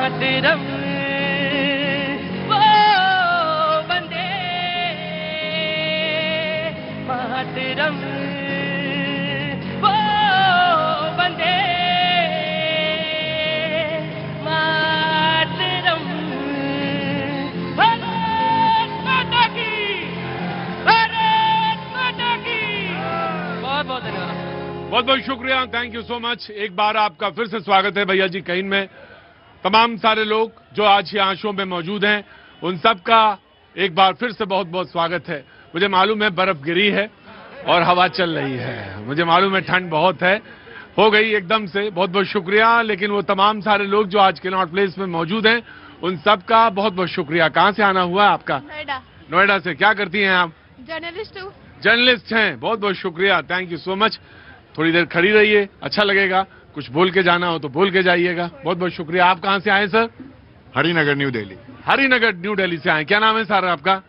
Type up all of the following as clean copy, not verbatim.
मातरम वो वंदे मातरम वो वंदे मातरम। भारत माता की, भारत माता की। बहुत बहुत धन्यवाद। बहुत बहुत शुक्रिया, थैंक यू सो मच। एक बार आपका फिर से स्वागत है भैया जी कहीं में। तमाम सारे लोग जो आज यहाँ शो में मौजूद हैं उन सब का एक बार फिर से बहुत बहुत स्वागत है। मुझे मालूम है बर्फ गिरी है और हवा चल रही है, मुझे मालूम है ठंड बहुत है, हो गई एकदम से। बहुत बहुत शुक्रिया। लेकिन वो तमाम सारे लोग जो आज कनॉट प्लेस में मौजूद हैं उन सब का बहुत बहुत शुक्रिया। कहाँ से आना हुआ आपका? नोएडा। नोएडा से। क्या करती हैं आप? जर्नलिस्ट हूँ। जर्नलिस्ट हैं। बहुत बहुत शुक्रिया, थैंक यू सो मच। थोड़ी देर खड़ी रहिए, अच्छा लगेगा। कुछ बोल के जाना हो तो बोल के जाइएगा। बहुत बहुत शुक्रिया। आप कहाँ से आए sir? Harinagar new Delhi. Harinagar new Delhi से आए। क्या नाम है सर आपका?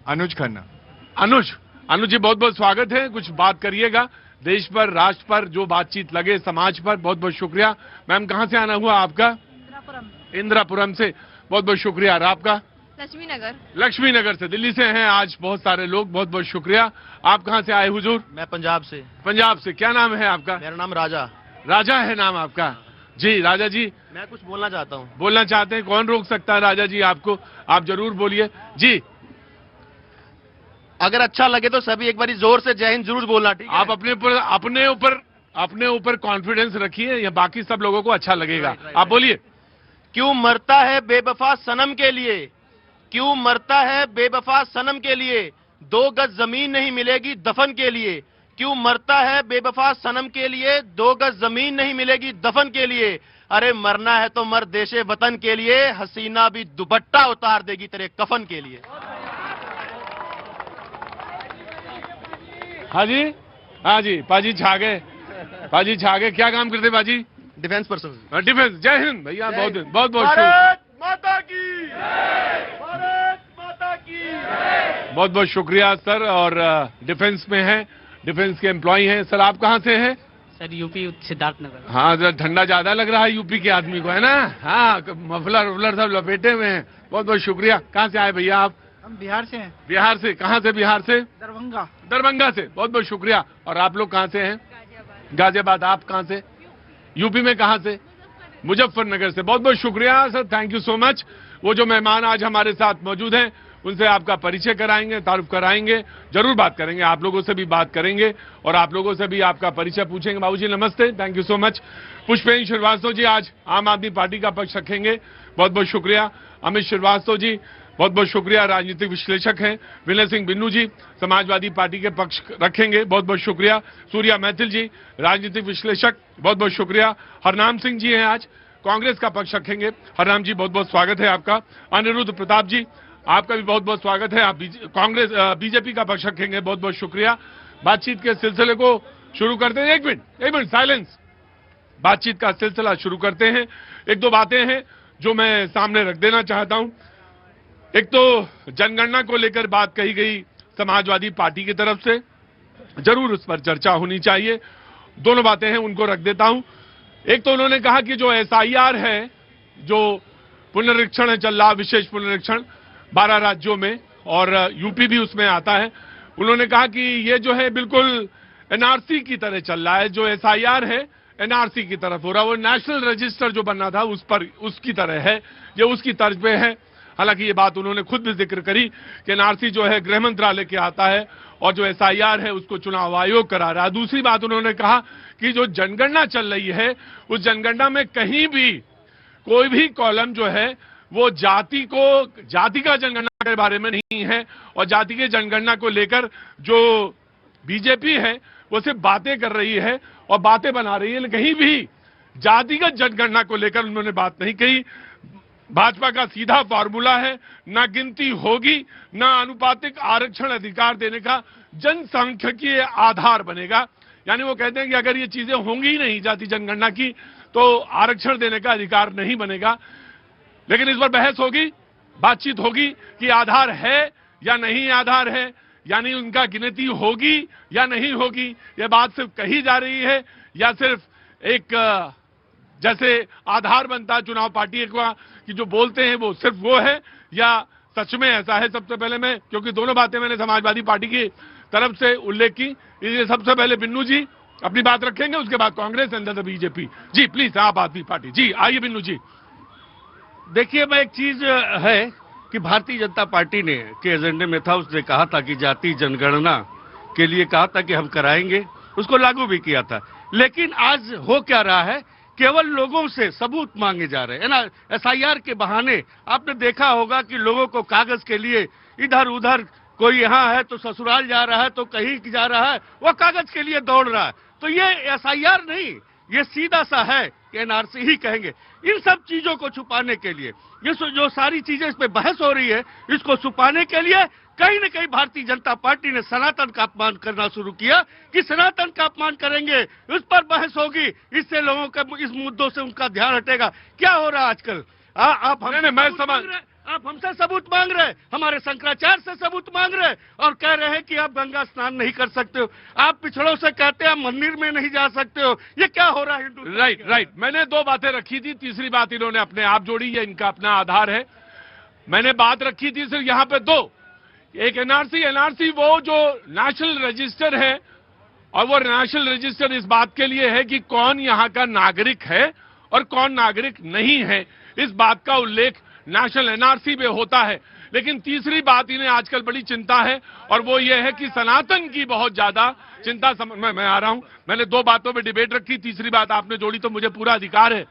अनुज खन्ना। अनुज। अनुज जी बहुत बहुत स्वागत है। कुछ बात करिएगा देश पर, राष्ट्र पर, जो बातचीत लगे समाज पर। बहुत बहुत शुक्रिया। मैम कहाँ से आना हुआ आपका? इंदिरापुरम। इंदिरापुरम से। बहुत बहुत शुक्रिया। और आपका? लक्ष्मी नगर। लक्ष्मी नगर से। दिल्ली से हैं आज बहुत सारे लोग। बहुत बहुत शुक्रिया। आप कहाँ से आए हुजूर? मैं पंजाब से। पंजाब से। क्या नाम है आपका? मेरा नाम राजा। राजा है नाम आपका? जी राजा जी। मैं कुछ बोलना चाहता हूँ। बोलना चाहते हैं? कौन रोक सकता है राजा जी आपको? आप जरूर बोलिए जी। अगर अच्छा लगे तो सभी एक बार जोर से जय हिंद जरूर बोलना, ठीक है? आप अपने ऊपर कॉन्फिडेंस रखिए, या बाकी सब लोगों को अच्छा लगेगा। आप बोलिए। क्यों मरता है बेवफा सनम के लिए, क्यों मरता है बेवफा सनम के लिए, 2 गज जमीन नहीं मिलेगी दफन के लिए। क्यों मरता है बेवफा सनम के लिए, 2 गज जमीन नहीं मिलेगी दफन के लिए। अरे मरना है तो मर देशे वतन के लिए, हसीना भी दुपट्टा उतार देगी तेरे कफन के लिए। हाँ जी, हाँ जी। पाजी छा गए, पाजी छा गए। क्या काम करते पाजी? Defence person. डिफेंस। जय हिंद भैया। बहुत बहुत बहुत भारत माता की, भारत माता की। बहुत बहुत शुक्रिया सर। और डिफेंस में हैं, डिफेंस के एम्प्लॉय हैं। सर आप कहाँ से हैं? Sir UP Siddharthnagar. हाँ जरा ठंडा ज्यादा लग रहा है यूपी के आदमी को, है ना? हाँ मफलर वफलर सब लपेटे हुए हैं। बहुत बहुत शुक्रिया। कहाँ से आए भैया आप? हम बिहार से हैं। बिहार से। कहाँ से बिहार से? दरभंगा। दरभंगा से। बहुत बहुत शुक्रिया। और आप लोग कहाँ से हैं? गाजियाबाद। आप कहाँ से? यूपी में कहाँ से? मुजफ्फरनगर से। बहुत बहुत शुक्रिया sir, thank you so much. वो जो मेहमान आज हमारे साथ मौजूद हैं उनसे आपका परिचय कराएंगे, तारुफ कराएंगे, जरूर बात करेंगे। आप लोगों से भी बात करेंगे और आप लोगों से भी आपका परिचय पूछेंगे। बाबूजी नमस्ते, thank you so much. Pushpendra Srivastava ji आज आम आदमी पार्टी का पक्ष रखेंगे। बहुत बहुत शुक्रिया। अमित श्रीवास्तव जी बहुत बहुत शुक्रिया, राजनीतिक विश्लेषक हैं। विनय सिंह बिन्नू जी समाजवादी पार्टी के पक्ष रखेंगे। बहुत बहुत शुक्रिया। सूर्या मैथिल जी राजनीतिक विश्लेषक, बहुत बहुत शुक्रिया। हरनाम सिंह जी हैं आज कांग्रेस का पक्ष रखेंगे। हरनाम जी बहुत बहुत स्वागत है आपका। अनिरुद्ध प्रताप जी आपका भी बहुत बहुत स्वागत है। आप कांग्रेस बीजेपी का पक्ष रखेंगे। बहुत बहुत शुक्रिया। बातचीत के सिलसिले को शुरू करते हैं। एक मिनट साइलेंस। बातचीत का सिलसिला शुरू करते हैं। एक दो बातें हैं जो मैं सामने रख देना चाहता हूं। एक तो जनगणना को लेकर बात कही गई समाजवादी पार्टी की तरफ से, जरूर उस पर चर्चा होनी चाहिए। दोनों बातें हैं, उनको रख देता हूं। एक तो उन्होंने कहा कि जो एसआईआर है, जो पुनरीक्षण है चल रहा, विशेष पुनरीक्षण 12 राज्यों में और यूपी भी उसमें आता है, उन्होंने कहा कि ये जो है बिल्कुल एनआरसी की तरह चल रहा है। जो एसआईआर है एनआरसी की तरफ हो रहा है, वो नेशनल रजिस्टर जो बनना था उस पर, उसकी तरह है, ये उसकी तर्ज पे है। हालांकि ये बात उन्होंने खुद भी जिक्र करी कि एनआरसी जो है गृह मंत्रालय के आता है और जो एसआईआर है उसको चुनाव आयोग करा रहा है। दूसरी बात उन्होंने कहा कि जो जनगणना चल रही है उस जनगणना में कहीं भी कोई भी कॉलम जो है वो जाति का जनगणना के बारे में नहीं है, और जाति के जनगणना को लेकर जो बीजेपी है वो सिर्फ बातें कर रही है और बातें बना रही है, कहीं भी जातिगत जनगणना को लेकर उन्होंने बात नहीं कही। भाजपा का सीधा फार्मूला है, ना गिनती होगी ना अनुपातिक आरक्षण अधिकार देने का जनसांख्यिकीय आधार बनेगा। यानी वो कहते हैं कि अगर ये चीजें होंगी ही नहीं जाति जनगणना की तो आरक्षण देने का अधिकार नहीं बनेगा। लेकिन इस पर बहस होगी, बातचीत होगी कि आधार है या नहीं आधार है, यानी उनका गिनती होगी या नहीं होगी। ये बात सिर्फ कही जा रही है या सिर्फ एक जैसे आधार बनता है चुनाव पार्टी का कि जो बोलते हैं वो सिर्फ वो है या सच में ऐसा है। सबसे पहले मैं, क्योंकि दोनों बातें मैंने समाजवादी पार्टी की तरफ से उल्लेख की, इसलिए सबसे पहले बिन्नू जी अपनी बात रखेंगे, उसके बाद कांग्रेस एंड द बीजेपी। जी प्लीज, आप आदमी पार्टी। जी आइए बिन्नू जी। देखिए, मैं एक चीज है कि भारतीय जनता पार्टी ने के एजेंडे में था, उसने कहा था कि जाति जनगणना के लिए कहा था कि हम कराएंगे, उसको लागू भी किया था। लेकिन आज हो क्या रहा है, केवल लोगों से सबूत मांगे जा रहे हैं ना। एसआईआर के बहाने आपने देखा होगा कि लोगों को कागज के लिए इधर उधर, कोई यहाँ है तो ससुराल जा रहा है तो कहीं जा रहा है, वो कागज के लिए दौड़ रहा है। तो ये एसआईआर नहीं, ये सीधा सा है कि एनआरसी ही कहेंगे। इन सब चीजों को छुपाने के लिए, ये जो सारी चीजें इस पे बहस हो रही है, इसको छुपाने के लिए कहीं न कहीं भारतीय जनता पार्टी ने सनातन का अपमान करना शुरू किया कि सनातन का अपमान करेंगे, उस पर बहस होगी, इससे लोगों का इस मुद्दों से उनका ध्यान हटेगा। क्या हो रहा है आजकल? आप हमसे सबूत मांग रहे, हमारे शंकराचार्य से सबूत मांग रहे और कह रहे हैं कि आप गंगा स्नान नहीं कर सकते हो। आप पिछड़ों से कहते हैं आप मंदिर में नहीं जा सकते हो। ये क्या हो रहा है हिंदू? राइट। मैंने दो बातें रखी थी, तीसरी बात इन्होंने अपने आप जोड़ी, ये इनका अपना आधार है। मैंने बात रखी थी सिर्फ यहाँ पे दो, एक एनआरसी वो जो नेशनल रजिस्टर है, और वो नेशनल रजिस्टर इस बात के लिए है कि कौन यहाँ का नागरिक है और कौन नागरिक नहीं है, इस बात का उल्लेख नेशनल एनआरसी में होता है। लेकिन तीसरी बात इन्हें आजकल बड़ी चिंता है, और वो ये है कि सनातन की बहुत ज्यादा चिंता। मैं आ रहा हूं, मैंने दो बातों पे डिबेट रखी, तीसरी बात आपने जोड़ी तो मुझे पूरा अधिकार है,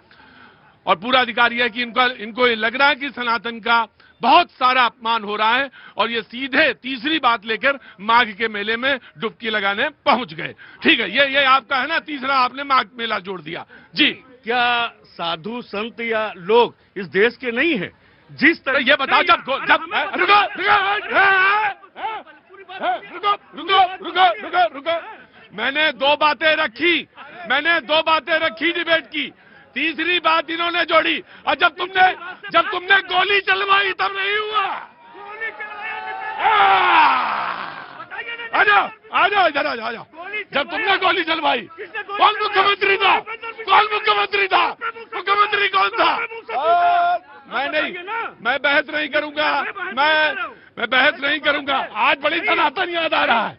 और पूरा अधिकार यह है कि इनको ये लग रहा है कि सनातन का बहुत सारा अपमान हो रहा है, और ये सीधे तीसरी बात लेकर माघ के मेले में डुबकी लगाने पहुंच गए। ठीक है, ये आपका है ना, तीसरा आपने माघ मेला जोड़ दिया। जी, क्या साधु संत या लोग इस देश के नहीं है? जिस तरह ये बताओ, रुको, मैंने दो बातें रखी डिबेट की, तीसरी बात इन्होंने जोड़ी, और जब तुमने गोली चलवाई तब नहीं हुआ। आ जाओ इधर आ जाओ। जब तुमने गोली चलवाई, कौन मुख्यमंत्री था? मुख्यमंत्री कौन था? मैं बहस नहीं करूंगा, मैं बहस नहीं करूंगा। आज बड़ी सनातन याद आ रहा है।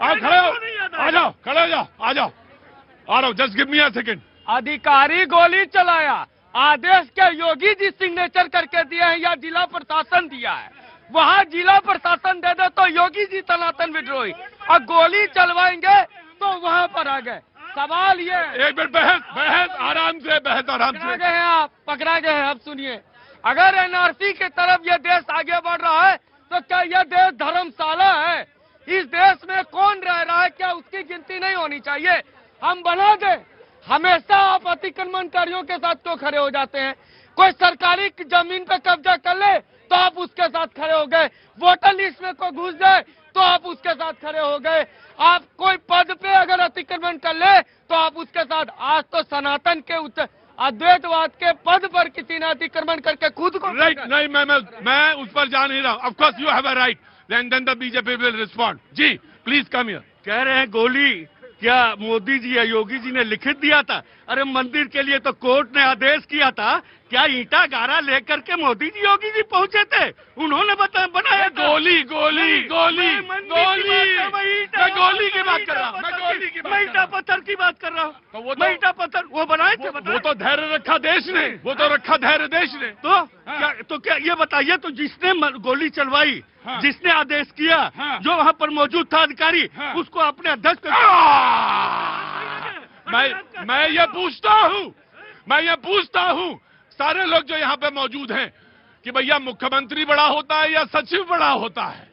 आप खड़े हो जाओ, just give me a second. अधिकारी गोली चलाया, आदेश के योगी जी सिग्नेचर करके दिए हैं या जिला प्रशासन दिया है? वहाँ जिला प्रशासन दे दे तो योगी जी सनातन विद्रोही, और गोली चलवाएंगे तो वहाँ पर आ गए। सवाल ये, एक मिनट, बहस आराम से पकड़ा गए हैं। अब सुनिए, अगर एनआरसी की तरफ ये देश आगे बढ़ रहा है तो क्या यह देश धर्मशाला है? इस देश में कौन रह रहा है, क्या उसकी गिनती नहीं होनी चाहिए? हम बना दे। हमेशा आप अतिक्रमणकारियों के साथ क्यों खड़े हो जाते हैं? कोई सरकारी जमीन पे कब्जा कर ले तो आप उसके साथ खड़े हो गए, वोटर लिस्ट में कोई घुस जाए तो आप उसके साथ खड़े हो गए, आप कोई पद पे अगर अतिक्रमण कर ले तो आप उसके साथ। आज तो सनातन के अद्वैतवाद के पद पर किसी ने अतिक्रमण करके खुद को नहीं, मैं उस पर जा नहीं रहा। Of course you have a right, then the BJP will respond. जी प्लीज कम हियर। कह रहे हैं गोली क्या मोदी जी या योगी जी ने लिखित दिया था? अरे मंदिर के लिए तो कोर्ट ने आदेश किया था। क्या ईंटा गारा लेकर के मोदी जी योगी जी पहुंचे थे? उन्होंने बनाया गोली मैं गोली की बात कर रहा हूँ, मैं ईंटा पत्थर की बात कर रहा हूँ। तो ईंटा पत्थर वो बनाए थे? वो तो धैर्य रखा देश ने, तो क्या ये बताइए, तो जिसने गोली चलवाई, जिसने आदेश किया, जो वहाँ पर मौजूद था अधिकारी, उसको अपने अध्यक्ष मैं ये पूछता हूँ सारे लोग जो यहाँ पे मौजूद हैं कि भैया मुख्यमंत्री बड़ा होता है या सचिव बड़ा होता है?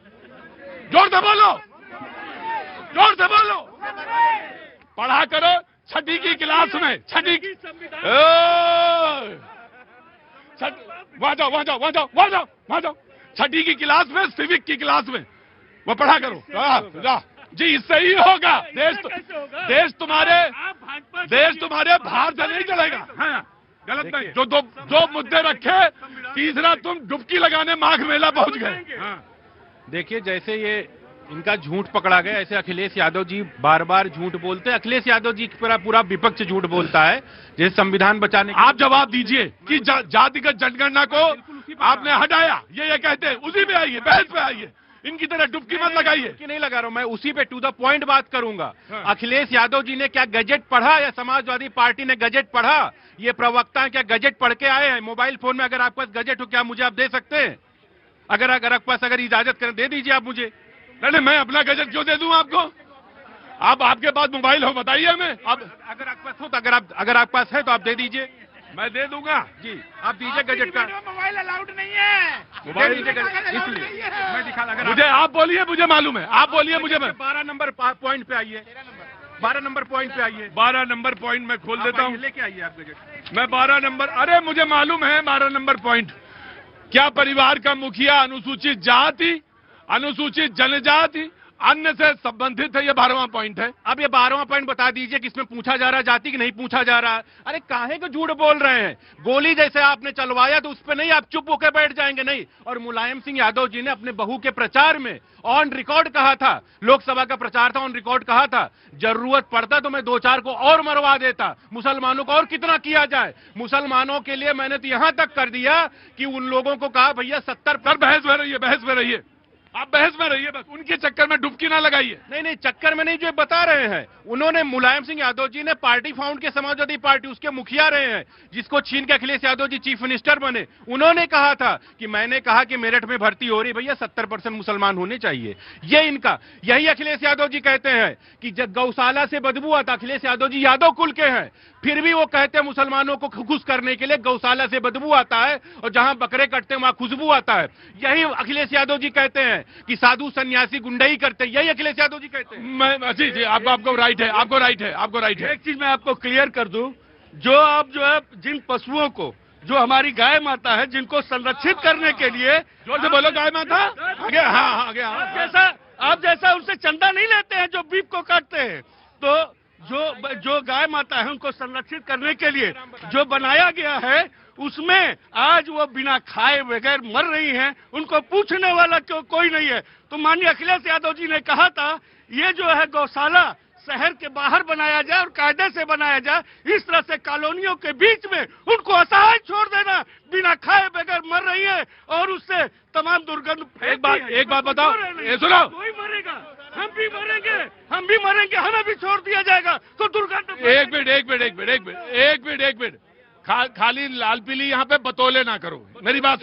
जोर से बोलो। पढ़ा करो छठी की क्लास में, वहां जाओ, छठी की क्लास में, सिविक की क्लास में वो पढ़ा करो। जी, इससे ही होगा। देश तुम्हारे बाहर से नहीं चलेगा। गलत नहीं। जो दो मुद्दे रखे, तीसरा तुम डुबकी लगाने माघ मेला पहुंच गए। देखिए, जैसे ये इनका झूठ पकड़ा गया। ऐसे अखिलेश यादव जी बार बार झूठ बोलते हैं। अखिलेश यादव जी पूरा पूरा विपक्ष झूठ बोलता है, जैसे संविधान बचाने आप जवाब दीजिए कि जातिगत जनगणना को आपने हटाया, ये कहते हैं, उसी पे आइए, बहस पे आइए, इनकी तरह डुबकी मत लगाइए। कि नहीं लगा रहा हूं मैं, उसी पे टू द पॉइंट बात करूंगा। अखिलेश यादव जी ने क्या गजट पढ़ा या समाजवादी पार्टी ने गजट पढ़ा? ये प्रवक्ता क्या गजट पढ़ के आए हैं? मोबाइल फोन में अगर आपके पास गजट हो, क्या मुझे आप दे सकते हैं? अगर आपके पास अगर इजाजत करें, दे दीजिए आप मुझे। नहीं, मैं अपना गजट क्यों दे दूं आपको? आप आपके पास मोबाइल हो, बताइए हमें। अब अगर आपके पास हो तो अगर आपके पास है तो आप दे दीजिए। मैं दे दूंगा जी, आप दीजिए गजट का। मोबाइल अलाउड नहीं है। मोबाइल इसलिए मैं दिखा, अगर मुझे आप बोलिए, मुझे मालूम है, आप बोलिए मुझे। 12 नंबर पॉइंट पे आइए, 12 नंबर पॉइंट पे आइए, 12 नंबर पॉइंट में खोल देता हूँ। लेके आइए आप गजट। मैं 12 नंबर, अरे मुझे मालूम है 12 नंबर पॉइंट। क्या परिवार का मुखिया अनुसूचित जाति, अनुसूचित जनजाति, अन्य से संबंधित है? ये 12वां पॉइंट है। अब ये 12वां पॉइंट बता दीजिए कि इसमें पूछा जा रहा है जाति की नहीं पूछा जा रहा? अरे काहे को झूठ बोल रहे हैं? गोली जैसे आपने चलवाया तो उस पर नहीं आप चुप होकर बैठ जाएंगे? नहीं। और मुलायम सिंह यादव जी ने अपने बहू के प्रचार में ऑन रिकॉर्ड कहा था, लोकसभा का प्रचार था, ऑन रिकॉर्ड कहा था, जरूरत पड़ता तो मैं 2-4 को और मरवा देता, मुसलमानों को और कितना किया जाए। मुसलमानों के लिए मैंने तो यहां तक कर दिया कि उन लोगों को कहा भैया 70। बहस में रहिए, बहस में रहिए, आप बहस में रहिए, बस उनके चक्कर में डुबकी ना लगाइए। नहीं, चक्कर में नहीं, जो बता रहे हैं उन्होंने, मुलायम सिंह यादव जी ने पार्टी फाउंड के समाजवादी पार्टी, उसके मुखिया रहे हैं, जिसको छीन के अखिलेश यादव जी चीफ मिनिस्टर बने। उन्होंने कहा था कि मैंने कहा कि मेरठ में भर्ती हो रही, भैया 70% मुसलमान होने चाहिए। ये इनका, यही अखिलेश यादव जी कहते हैं कि जब गौशाला से बदबू आता, अखिलेश यादव जी यादव कुल के हैं, फिर भी वो कहते हैं मुसलमानों को खुश करने के लिए गौशाला से बदबू आता है और जहां बकरे कटते हैं वहां खुशबू आता है। यही अखिलेश यादव जी कहते हैं कि साधु सन्यासी गुंडाई करते हैं। यही अखिलेश यादव जी कहते हैं। जी, आपको राइट है, आपको राइट है, आपको राइट है। एक चीज मैं आपको क्लियर कर दूं, जो आप जो है जिन पशुओं को, जो हमारी गाय माता है, जिनको संरक्षित करने के लिए, जोर से बोलो, गाय माता आगे, हाँ आगे, आप जैसा उनसे चंदा नहीं लेते हैं जो बीफ को काटते हैं, तो जो गाय माता है उनको संरक्षित करने के लिए जो बनाया गया है, उसमें आज वो बिना खाए बगैर मर रही हैं, उनको पूछने वाला कोई नहीं है। तो माननीय अखिलेश यादव जी ने कहा था, ये जो है गौशाला शहर के बाहर बनाया जाए और कायदे से बनाया जाए, इस तरह से कॉलोनियों के बीच में उनको असहाय छोड़ देना, बिना खाए बगैर मर रही है और उससे तमाम दुर्गंध। एक बात बताओ, ये सुनो, कोई मरेगा, हम भी मरेंगे, हमें भी छोड़ दिया जाएगा तो दुर्गंध। एक मिनट, खाली लाल पीली यहाँ पे बतौले ना करो। मेरी बात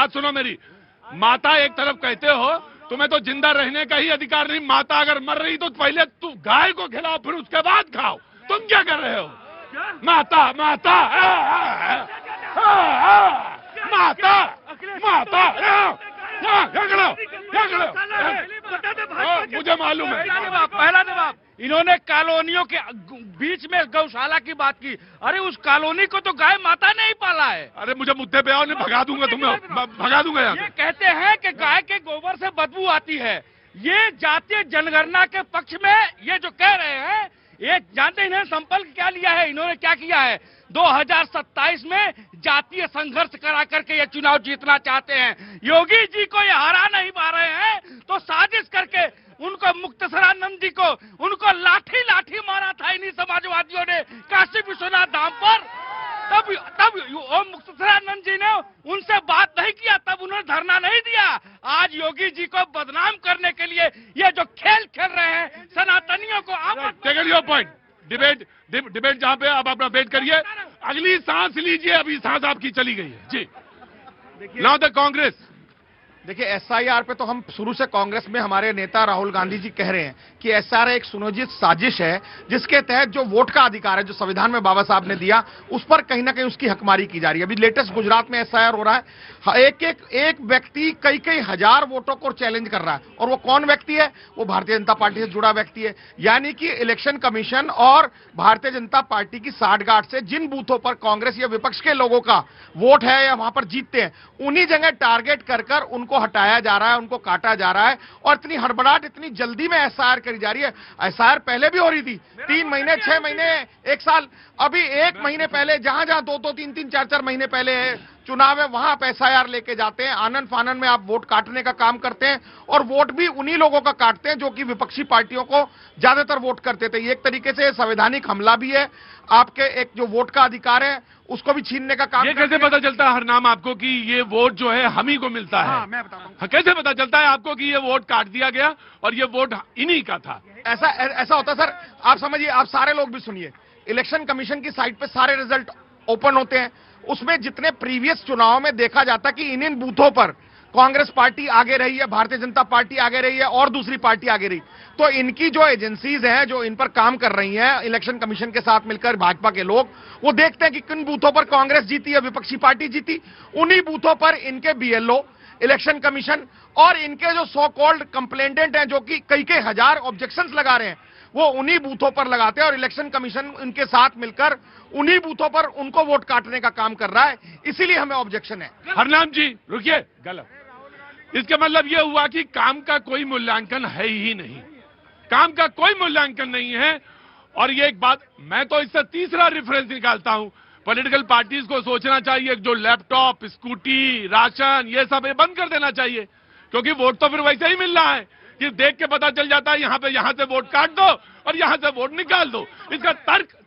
सुनो मेरी। माता एक तरफ कहते हो, तुम्हें तो जिंदा रहने का ही अधिकार नहीं। माता अगर मर रही तो पहले तू गाय को खिलाओ, फिर उसके बाद खाओ। तुम क्या कर रहे हो? माता माता मुझे मालूम है। पहला जवाब, इन्होंने कॉलोनियों के बीच में गौशाला की बात की। अरे उस कॉलोनी को तो गाय माता ने ही पाला है। अरे मुझे मुद्दे पे आओ, नहीं भगा दूंगा तुम्हें, भगा दूंगा यहाँ। ये कहते हैं कि गाय के गोबर से बदबू आती है। ये जातीय जनगणना के पक्ष में ये जो कह रहे हैं, ये जानते हैं संपर्क क्या लिया है इन्होंने, क्या किया है? 2027 में जातीय संघर्ष करा करके ये चुनाव जीतना चाहते हैं। योगी जी को ये हरा नहीं पा रहे हैं तो साजिश करके उनको, मुक्तसरानंद जी को, उनको लाठी मारा था इन्हीं समाजवादियों ने काशी विश्वनाथ धाम पर। तब मुक्तसरानंद जी ने उनसे बात नहीं किया, तब उन्होंने धरना नहीं दिया। आज योगी जी को बदनाम करने के लिए ये जो खेल खेल रहे हैं सनातनियों को। आप पॉइंट डिबेट जहां पे आप अपना वेट करिए, अगली सांस लीजिए। अभी सांस आपकी चली गई है जी। Now the Congress. देखिए, एसआईआर पे तो हम शुरू से कांग्रेस में हमारे नेता राहुल गांधी जी कह रहे हैं कि एसआईआर एक सुनियोजित साजिश है, जिसके तहत जो वोट का अधिकार है, जो संविधान में बाबा साहब ने दिया, उस पर कहीं ना कहीं उसकी हकमारी की जा रही है। अभी लेटेस्ट गुजरात में एसआईआर हो रहा है। एक व्यक्ति कई हजार वोटों को चैलेंज कर रहा है, और वो कौन व्यक्ति है? वो भारतीय जनता पार्टी से जुड़ा व्यक्ति है। यानी कि इलेक्शन कमीशन और भारतीय जनता पार्टी की साठगांठ से जिन बूथों पर कांग्रेस या विपक्ष के लोगों का वोट है या वहां पर जीतते हैं, उन्हीं जगह टारगेट कर उनको हटाया जा रहा है, उनको काटा जा रहा है। और इतनी हड़बड़ाहट, इतनी जल्दी में एसआईआर करी जा रही है। एसआईआर पहले भी हो रही थी, 3 महीने, 6 महीने, 1 साल। अभी 1 महीने पहले, जहां 2-3, 4 महीने पहले चुनाव है वहां आप एसआईआर लेके जाते हैं, आनन फानन में आप वोट काटने का काम करते हैं और वोट भी उन्हीं लोगों का काटते हैं जो कि विपक्षी पार्टियों को ज्यादातर वोट करते थे। ये एक तरीके से संवैधानिक हमला भी है, आपके एक जो वोट का अधिकार है उसको भी छीनने का काम। ये कैसे पता चलता है हरनाम आपको कि ये वोट जो है हम ही को मिलता है? हाँ, मैं बताता हूं। कैसे पता चलता है आपको कि ये वोट काट दिया गया और ये वोट इन्हीं का था? ऐसा होता है सर, आप समझिए, आप सारे लोग भी सुनिए, इलेक्शन कमीशन की साइट पे सारे रिजल्ट ओपन होते हैं, उसमें जितने प्रीवियस चुनाव में देखा जाता कि इन बूथों पर कांग्रेस पार्टी आगे रही है, भारतीय जनता पार्टी आगे रही है और दूसरी पार्टी आगे रही, तो इनकी जो एजेंसीज हैं जो इन पर काम कर रही हैं इलेक्शन कमीशन के साथ मिलकर भाजपा के लोग, वो देखते हैं कि किन बूथों पर कांग्रेस जीती है, विपक्षी पार्टी जीती, उन्हीं बूथों पर इनके बीएलओ, इलेक्शन कमीशन और इनके जो सो कॉल्ड कंप्लेंटेंट हैं जो कि कई हजार ऑब्जेक्शंस लगा रहे हैं, वो उन्हीं बूथों पर लगाते हैं और इलेक्शन कमीशन उनके साथ मिलकर उन्हीं बूथों पर उनको वोट काटने का काम कर रहा है, इसीलिए हमें ऑब्जेक्शन है। हरनाम जी रुकिए, गलत। इसका मतलब यह हुआ कि काम का कोई मूल्यांकन है ही नहीं, काम का कोई मूल्यांकन नहीं है। और ये एक बात, मैं तो इससे तीसरा रेफरेंस निकालता हूं, पॉलिटिकल पार्टीज को सोचना चाहिए जो लैपटॉप, स्कूटी, राशन ये सब ये बंद कर देना चाहिए, क्योंकि वोट तो फिर वैसे ही मिल रहा है कि देख के पता चल जाता है यहां से वोट काट दो और यहां से वोट निकाल दो। इसका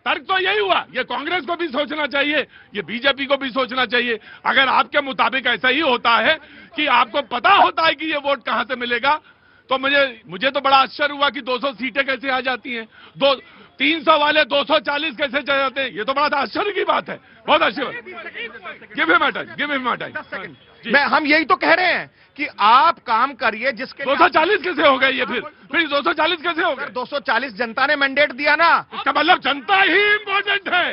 तर्क तो यही हुआ। ये कांग्रेस को भी सोचना चाहिए, ये बीजेपी को भी सोचना चाहिए। अगर आपके मुताबिक ऐसा ही होता है कि आपको पता होता है कि ये वोट कहां से मिलेगा, तो मुझे तो बड़ा आश्चर्य हुआ कि 200 सीटें कैसे आ जाती हैं, 300 वाले 240 कैसे चले जाते हैं। ये तो बड़ा आश्चर्य की बात है, बहुत आश्चर्य। Give him my time. हम यही तो कह रहे हैं कि आप काम करिए जिसके 240 कैसे हो गए ये फिर 240 कैसे हो गए? 240 जनता ने मैंडेट दिया ना, इसका मतलब जनता ही इम्पोर्टेंट है,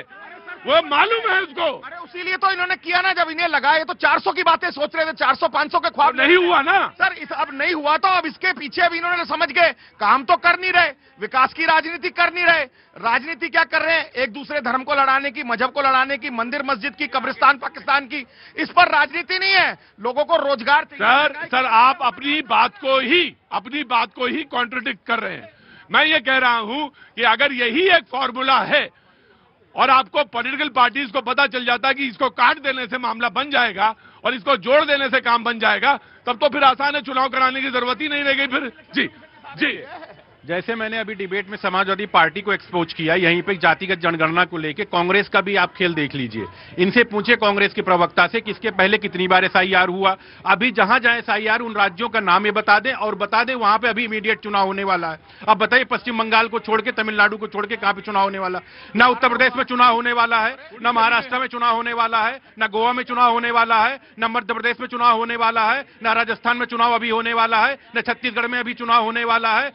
वो मालूम है उसको। अरे उसीलिए तो इन्होंने किया ना, जब इन्हें लगा ये तो 400 की बातें सोच रहे थे, 400-500 के ख्वाब नहीं हुआ ना सर। अब नहीं हुआ तो अब इसके पीछे अब इन्होंने समझ गए काम तो कर नहीं रहे, विकास की राजनीति कर नहीं रहे। राजनीति क्या कर रहे हैं? एक दूसरे धर्म को लड़ाने की, मजहब को लड़ाने की, मंदिर मस्जिद की, कब्रिस्तान पाकिस्तान की, इस पर राजनीति नहीं है, लोगों को रोजगार सर आप अपनी बात को ही कॉन्ट्रडिक्ट कर रहे हैं। मैं ये कह रहा हूं कि अगर यही एक फॉर्मूला है और आपको पॉलिटिकल पार्टीज को पता चल जाता है कि इसको काट देने से मामला बन जाएगा और इसको जोड़ देने से काम बन जाएगा, तब तो फिर आसान है, चुनाव कराने की जरूरत ही नहीं रहेगी फिर। जी जैसे मैंने अभी डिबेट में समाजवादी पार्टी को एक्सपोज किया, यहीं पे जातिगत जनगणना को लेके कांग्रेस का भी आप खेल देख लीजिए। इनसे पूछे कांग्रेस के प्रवक्ता से कि इसके पहले कितनी बार एसआईआर हुआ, अभी जहां जहां एसआईआर उन राज्यों का नाम ये बता दें और बता दें वहां पे अभी इमीडिएट चुनाव होने वाला है। अब बताइए पश्चिम बंगाल को छोड़ के, तमिलनाडु को छोड़ के कहां पे चुनाव होने वाला? ना उत्तर प्रदेश में चुनाव होने वाला है, न महाराष्ट्र में चुनाव होने वाला है, न गोवा में चुनाव होने वाला है, न मध्य प्रदेश में चुनाव होने वाला है, न राजस्थान में चुनाव अभी होने वाला है, न छत्तीसगढ़ में अभी चुनाव होने वाला है,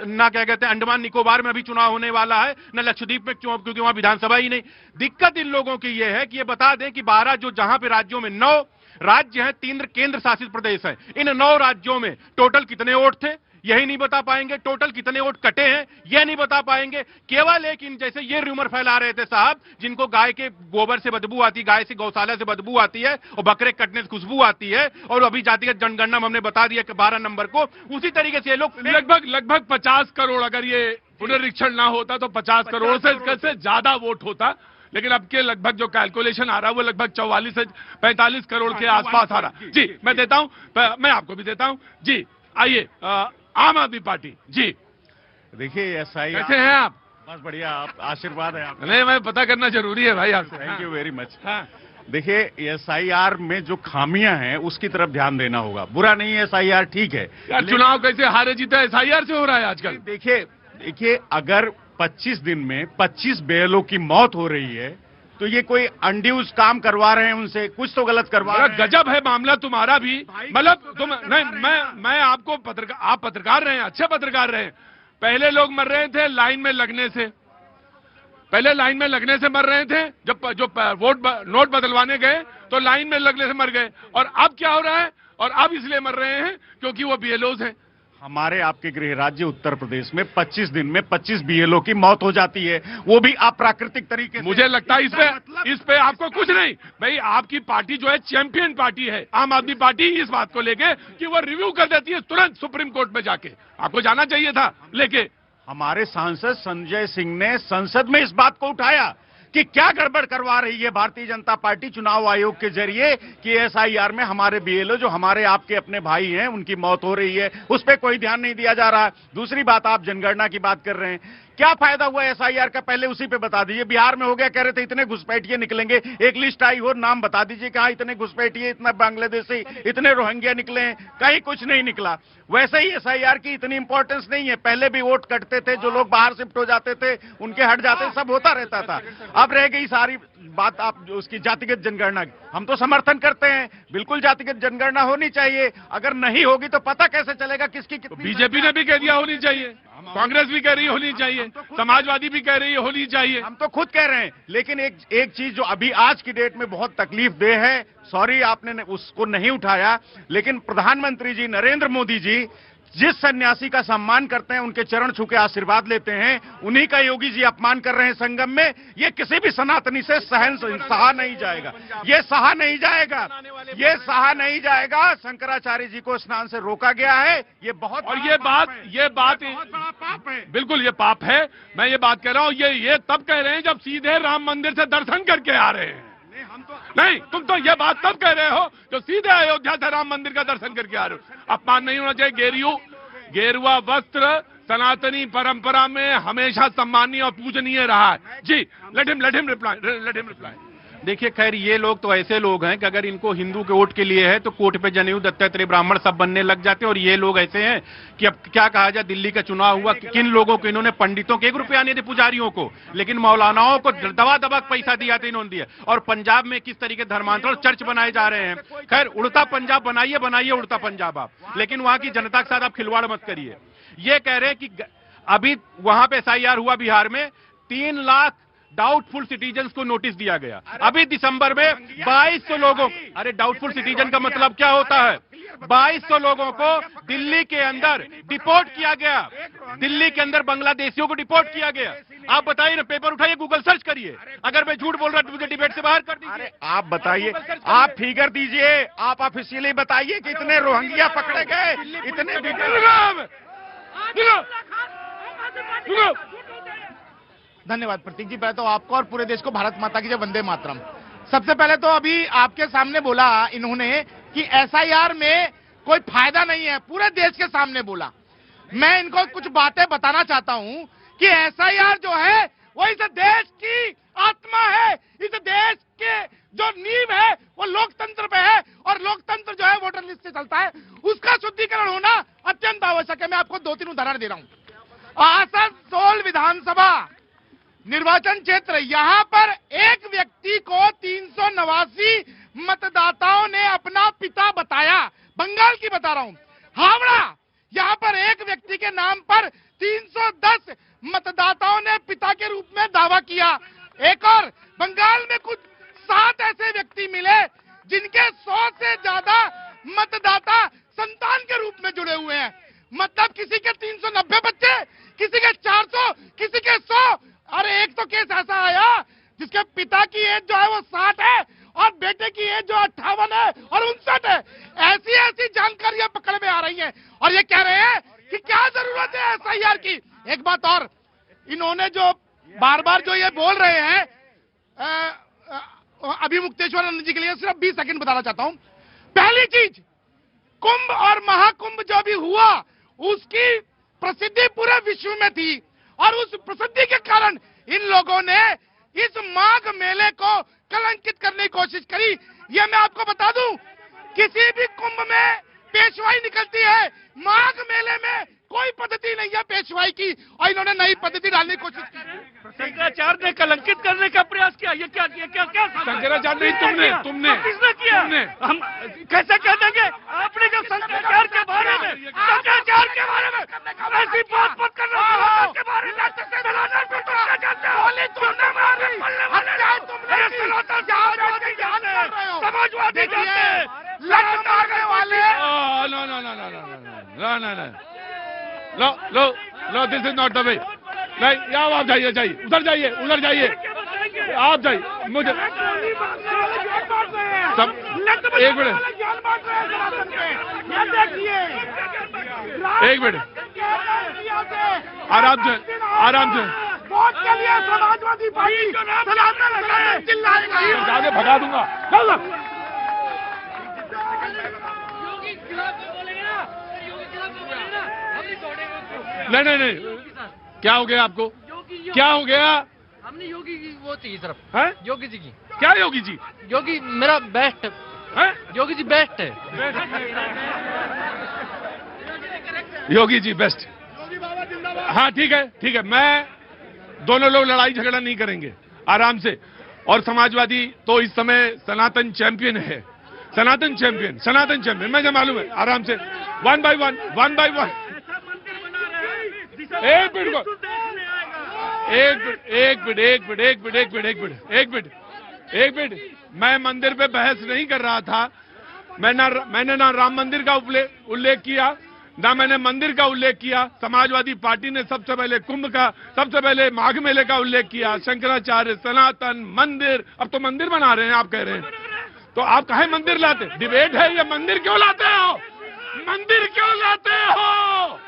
न क्या कहते हैं अंडमान निकोबार में अभी चुनाव होने वाला है, न लक्षद्वीप में, क्योंकि वहां विधानसभा ही नहीं। दिक्कत इन लोगों की यह है कि ये बता दें कि 12 जो जहां पे राज्यों में 9 राज्य हैं, 3 केंद्र शासित प्रदेश हैं, इन 9 राज्यों में टोटल कितने वोट थे यही नहीं बता पाएंगे, टोटल कितने वोट कटे हैं यह नहीं बता पाएंगे। केवल एक जैसे ये रूमर फैला रहे थे साहब, जिनको गाय के गोबर से बदबू आती, गाय से गौशाला से बदबू आती है और बकरे कटने से खुशबू आती है, और अभी जातिगत जनगणना में हमने बता दिया कि 12 नंबर को, उसी तरीके से ये लोग लगभग 50 करोड़, अगर ये पुनरीक्षण ना होता तो 50 करोड़ से ज्यादा वोट होता, लेकिन अब के लगभग जो कैलकुलेशन आ रहा है वो लगभग 44 से 45 करोड़ के आसपास आ रहा। जी मैं देता हूं, मैं आपको भी देता हूं। जी आइए, आम आदमी पार्टी। जी देखिए एसआईआर कैसे हैं आप? बस बढ़िया, आप आशीर्वाद है आप। नहीं, मैं पता करना जरूरी है भाई आपसे। Thank you very much. देखिए एसआईआर में जो खामियां हैं उसकी तरफ ध्यान देना होगा। बुरा नहीं है एसआईआर, ठीक है, चुनाव कैसे हारे जीते एसआईआर से हो रहा है आजकल। देखिए अगर 25 दिन में 25 बेलों की मौत हो रही है तो ये कोई अनड्यूज काम करवा रहे हैं उनसे, कुछ तो गलत करवा रहे हैं। गजब है मामला तुम्हारा भी, मतलब तुम नहीं, मैं आपको आप पत्रकार रहे हैं, अच्छे पत्रकार रहे हैं। पहले लोग मर रहे थे लाइन में लगने से, पहले लाइन में लगने से मर रहे थे, जब नोट बदलवाने गए तो लाइन में लगने से मर गए, और अब क्या हो रहा है, और अब इसलिए मर रहे हैं क्योंकि वो बीएलओज हैं। हमारे आपके गृह राज्य उत्तर प्रदेश में 25 दिन में 25 बीएलओ की मौत हो जाती है, वो भी अप्राकृतिक तरीके से। मुझे लगता है इस पे आपको कुछ नहीं भाई, आपकी पार्टी जो है चैंपियन पार्टी है, आम आदमी पार्टी, इस बात को लेके कि वो रिव्यू कर देती है तुरंत सुप्रीम कोर्ट में जाके। आपको जाना चाहिए था लेके। हमारे सांसद संजय सिंह ने संसद में इस बात को उठाया कि क्या गड़बड़ करवा रही है भारतीय जनता पार्टी चुनाव आयोग के जरिए कि एसआईआर में हमारे बीएलओ जो हमारे आपके अपने भाई हैं उनकी मौत हो रही है, उस पर कोई ध्यान नहीं दिया जा रहा। दूसरी बात, आप जनगणना की बात कर रहे हैं, क्या फायदा हुआ एसआईआर का, पहले उसी पे बता दीजिए। बिहार में हो गया, कह रहे थे इतने घुसपैठिए निकलेंगे, एक लिस्ट आई हो, नाम बता दीजिए कहां इतने घुसपैठिए, इतना बांग्लादेशी, इतने रोहिंग्या निकले हैं, कहीं कुछ नहीं निकला। वैसे ही एसआईआर की इतनी इंपॉर्टेंस नहीं है, पहले भी वोट कटते थे, जो लोग बाहर शिफ्ट हो जाते थे उनके हट जाते, सब होता रहता था। अब रह गई सारी बात आप उसकी जातिगत जनगणना की, हम तो समर्थन करते हैं, बिल्कुल जातिगत जनगणना होनी चाहिए। अगर नहीं होगी तो पता कैसे चलेगा किसकी कितनी। बीजेपी ने भी कह दिया होनी चाहिए, कांग्रेस भी कह रही है होनी चाहिए, समाजवादी भी कह रही है होनी चाहिए, हम तो खुद कह रहे हैं। लेकिन एक चीज जो अभी आज की डेट में बहुत तकलीफ दे है, सॉरी आपने उसको नहीं उठाया, लेकिन प्रधानमंत्री जी नरेंद्र मोदी जी जिस सन्यासी का सम्मान करते हैं, उनके चरण छू के आशीर्वाद लेते हैं, उन्हीं का योगी जी अपमान कर रहे हैं संगम में। ये किसी भी सनातनी से सहा नहीं जाएगा, ये सहा नहीं जाएगा, ये सहा नहीं जाएगा। शंकराचार्य जी को स्नान से रोका गया है, ये बहुत और ये बात बहुत बड़ा पाप है। बिल्कुल ये पाप है। मैं ये बात कह रहा हूँ, ये तब कह रहे हैं जब सीधे राम मंदिर से दर्शन करके आ रहे हैं। नहीं, तुम तो ये बात तब कह रहे हो जो सीधे अयोध्या से राम मंदिर का दर्शन करके आ रहे हो। अपमान नहीं होना चाहिए। गेरुआ वस्त्र सनातनी परंपरा में हमेशा सम्मानीय और पूजनीय रहा है। जी, लेट हिम रिप्लाई। देखिए, खैर ये लोग तो ऐसे लोग हैं कि अगर इनको हिंदू के वोट के लिए है तो कोर्ट पे जनेऊ दत्तात्रेय ब्राह्मण सब बनने लग जाते हैं। और ये लोग ऐसे हैं कि अब क्या कहा जाए, दिल्ली का चुनाव हुआ, किन लोगों को इन्होंने, पंडितों के 1 रुपया नहीं थे, पुजारियों को, लेकिन मौलानाओं को दबा दबा पैसा दिया था इन्होंने दिया। और पंजाब में किस तरीके धर्मांतरण चर्च बनाए जा रहे हैं। खैर, उड़ता पंजाब बनाइए उड़ता पंजाब आप, लेकिन वहां की जनता के साथ आप खिलवाड़ मत करिए। ये कह रहे हैं कि अभी वहां पे एसआईआर हुआ बिहार में, 3 लाख डाउटफुल सिटीजन्स को नोटिस दिया गया। अभी दिसंबर में 2200 लोगों, अरे डाउटफुल सिटीजन का मतलब क्या होता है, 2200 लोगों को दिल्ली के अंदर डिपोर्ट किया गया। दिल्ली के अंदर बांग्लादेशियों को डिपोर्ट किया गया। आप बताइए ना, पेपर उठाइए, गूगल सर्च करिए। अगर मैं झूठ बोल रहा तो मुझे डिबेट से बाहर कर दीजिए। आप बताइए, आप फिगर दीजिए, आप ऑफिशियली बताइए कि इतने रोहिंग्या पकड़े गए, इतने धन्यवाद प्रतीक जी। पहले तो आपको और पूरे देश को भारत माता की जय, वंदे मातरम। सबसे पहले तो अभी आपके सामने बोला इन्होंने कि एसआईआर में कोई फायदा नहीं है, पूरे देश के सामने बोला। मैं इनको कुछ बातें बताना चाहता हूं कि एसआईआर जो है वो इस देश की आत्मा है, इस देश के जो नींव है वो लोकतंत्र पे है, और लोकतंत्र जो है वोटर लिस्ट से चलता है, उसका शुद्धिकरण होना अत्यंत आवश्यक है। मैं आपको 2-3 उदाहरण दे रहा हूं। आसनसोल विधानसभा निर्वाचन क्षेत्र, यहां पर एक व्यक्ति को 389 मतदाताओं ने अपना पिता बताया। बंगाल की बता रहा हूं। हावड़ा, यहां पर एक व्यक्ति के नाम पर 310 मतदाताओं ने पिता के रूप में दावा किया। एक और बंगाल में कुछ 7 ऐसे व्यक्ति मिले जिनके 100 से ज्यादा मतदाता संतान के रूप में जुड़े हुए हैं। मतलब किसी के 390 बच्चे, किसी के 400, किसी के 100। अरे एक तो केस ऐसा आया जिसके पिता की एज जो है वो 60 है और बेटे की एज जो 58 है और 59 है। ऐसी जानकारियां पकड़ में आ रही हैं और ये कह रहे हैं कि क्या जरूरत है एसआईआर की। एक बात और, इन्होंने जो बार बार जो ये बोल रहे हैं, अभी मुक्तेश्वर आनंद जी के लिए सिर्फ 20 सेकंड बताना चाहता हूं। पहली चीज, कुंभ और महाकुंभ जो भी हुआ उसकी प्रसिद्धि पूरे विश्व में थी, और उस प्रसिद्धि के कारण इन लोगों ने इस माघ मेले को कलंकित करने की कोशिश करी। ये मैं आपको बता दूं, किसी भी कुंभ में पेशवाई निकलती है, माघ मेले में कोई पद्धति नहीं है पेशवाई की, और इन्होंने नई पद्धति डालने की कोशिश की। शंकराचार्य ने कलंकित करने का प्रयास किया। ये क्या शंकराचार्य नहीं, तुमने किसने किया? हम कैसे कह देंगे? आपने जब शंकराचार्य के बारे में ऐसी बात मत करना के बारे में समाजवादी मारने वाले no, this is not the way. नहीं, आप जाइए, उधर जाइए, आप जाइए। मुझे सब एक मिनट, आराम से। वोट के लिए समाजवादी पार्टी सनातन चिल्लाएगा। ज्यादा भगा दूंगा। नहीं नहीं नहीं, क्या हो गया आपको? क्या हो गया? हमने योगी की वो चाहिए सिर्फ, हैं? योगी जी की। क्या योगी जी? योगी मेरा बेस्ट हैं? योगी जी बेस्ट है। योगी जी बेस्ट। हाँ ठीक है, ठीक है। मैं दोनों लोग लड़ाई झगड़ा नहीं करेंगे, आराम से। और समाजवादी तो इस समय सनातन चैंपियन है, सनातन चैंपियन मुझे मालूम है। आराम से, वन बाय वन। एक मिनट। मैं मंदिर पे बहस नहीं कर रहा था। मैंने ना राम मंदिर का उल्लेख किया, ना मैंने मंदिर का उल्लेख किया। समाजवादी पार्टी ने सबसे पहले कुंभ का, सबसे पहले माघ मेले का उल्लेख किया। शंकराचार्य, सनातन, मंदिर। अब तो मंदिर बना रहे हैं, आप कह रहे हैं। तो आप काहे मंदिर लाते? डिबेट है, ये मंदिर क्यों लाते हो? मंदिर क्यों लाते हो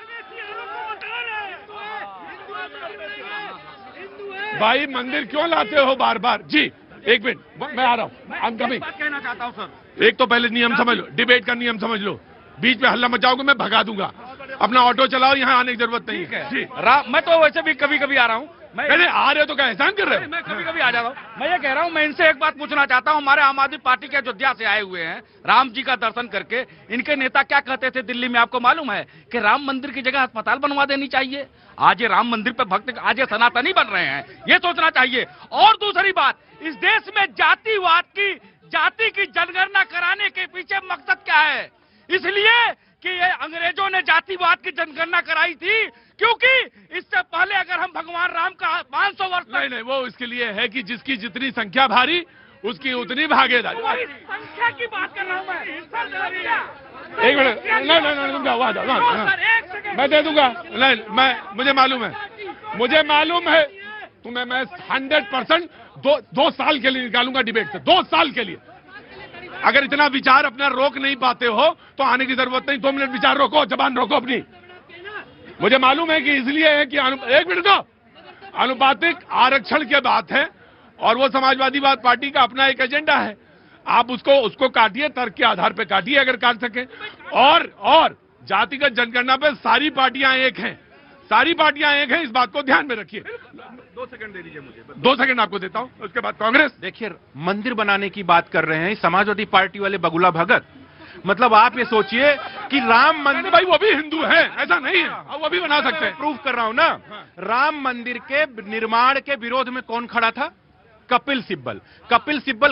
भाई? मंदिर क्यों लाते हो बार बार? जी एक मिनट, मैं आ रहा हूँ। हम कभी कहना चाहता हूँ सर, एक तो पहले नियम समझ लो, डिबेट का नियम समझ लो। बीच में हल्ला मचाओगे मैं भगा दूंगा। अपना ऑटो चलाओ, यहाँ आने की जरूरत नहीं है। जी मैं तो वैसे भी कभी कभी आ रहा हूँ। पहले आ रहे हो तो क्या एहसान कर रहे हो? मैं कभी कभी आ जाता हूँ। मैं ये कह रहा हूँ, मैं इनसे एक बात पूछना चाहता हूँ। हमारे आम आदमी पार्टी के अयोध्या से आए हुए हैं, राम जी का दर्शन करके। इनके नेता क्या कहते थे दिल्ली में, आपको मालूम है? कि राम मंदिर की जगह अस्पताल बनवा देनी चाहिए। आज ये राम मंदिर पे भक्त, आज ये सनातनी बन रहे हैं, ये सोचना चाहिए। और दूसरी बात, इस देश में जाति की जनगणना कराने के पीछे मकसद क्या है? इसलिए कि ये अंग्रेजों ने जातिवाद की जनगणना कराई थी, क्योंकि इससे पहले अगर हम भगवान राम का 500 वर्ष नहीं, वो इसके लिए है कि जिसकी जितनी संख्या भारी उसकी उतनी भागीदारी। संख्या की बात कर रहा हूँ मैं। एक मिनट, नहीं, मैं दे दूंगा। नहीं, मुझे मालूम है तुम्हें मैं 100% 2 साल के लिए निकालूंगा डिबेट से, 2 साल के लिए। अगर इतना विचार अपना रोक नहीं पाते हो तो आने की जरूरत नहीं। 2 मिनट विचार रोको, जबान रोको अपनी। मुझे मालूम है कि इसलिए है कि एक मिनट दो, अनुपातिक आरक्षण की बात है और वो समाजवादी पार्टी का अपना एक एजेंडा है। आप उसको काटिए, तर्क के आधार पर काटिए अगर काट सके। और जातिगत जनगणना पे सारी पार्टियां एक हैं, इस बात को ध्यान में रखिए। 2 सेकंड दे दीजिए मुझे। 2 सेकंड आपको देता हूं, उसके बाद कांग्रेस। देखिए, मंदिर बनाने की बात कर रहे हैं समाजवादी पार्टी वाले बगुला भगत। मतलब आप ये सोचिए कि राम मंदिर, भाई वो भी हिंदू है, ऐसा नहीं है, वो भी बना सकते हैं। प्रूफ कर रहा हूं ना। राम मंदिर के निर्माण के विरोध में कौन खड़ा था? कपिल सिब्बल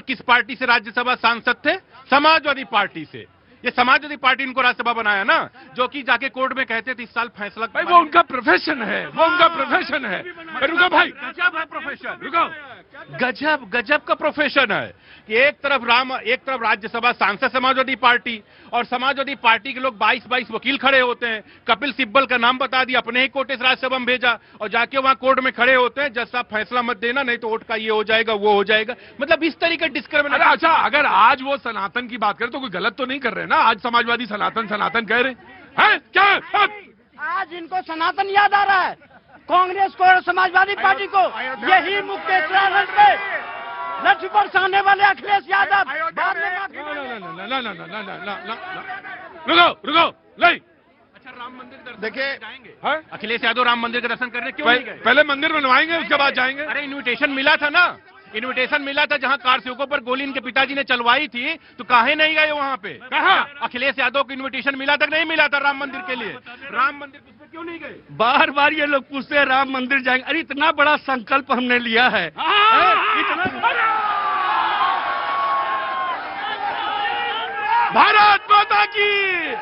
किस पार्टी से राज्यसभा सांसद थे? समाजवादी पार्टी से। ये समाजवादी पार्टी इनको राज्यसभा बनाया ना, जो कि जाके कोर्ट में कहते थे इस साल फैसला। भाई वो उनका प्रोफेशन है, रुको भाई, गजब है प्रोफेशन, रुको। गजब का प्रोफेशन है कि एक तरफ राज्यसभा सांसद समाजवादी पार्टी, और समाजवादी पार्टी के लोग 22 वकील खड़े होते हैं। कपिल सिब्बल का नाम बता दिया, अपने ही कोटे से राज्यसभा में भेजा, और जाके वहां कोर्ट में खड़े होते हैं, जज साहब फैसला मत देना, नहीं तो वोट का ये हो जाएगा, वो हो जाएगा। मतलब इस तरीके डिस्क्रिमिनेशन। अच्छा, अगर आज वो सनातन की बात करें तो कोई गलत तो नहीं कर रहे ना? आज समाजवादी सनातन कह रहे हैं क्या? आज इनको सनातन याद आ रहा है, कांग्रेस को और समाजवादी पार्टी को। यही मुक्तेश्वर में लक्ष्य बरसाने वाले अखिलेश यादव बाद में रुको नहीं। अच्छा, राम मंदिर देखिए, जाएंगे? अखिलेश यादव राम मंदिर के दर्शन करने क्यों नहीं गए? पहले मंदिर बनवाएंगे, उसके बाद जाएंगे। अरे इन्विटेशन मिला था ना, जहां कार सेवकों पर गोली इनके पिताजी ने चलवाई थी, तो काहे नहीं गए वहां पे? कहा अखिलेश यादव को इन्विटेशन मिला था, नहीं मिला था राम मंदिर के लिए? राम मंदिर क्यों नहीं गए? बार बार ये लोग पूछते हैं राम मंदिर जाएंगे। अरे इतना बड़ा संकल्प हमने लिया है, भारत माता की।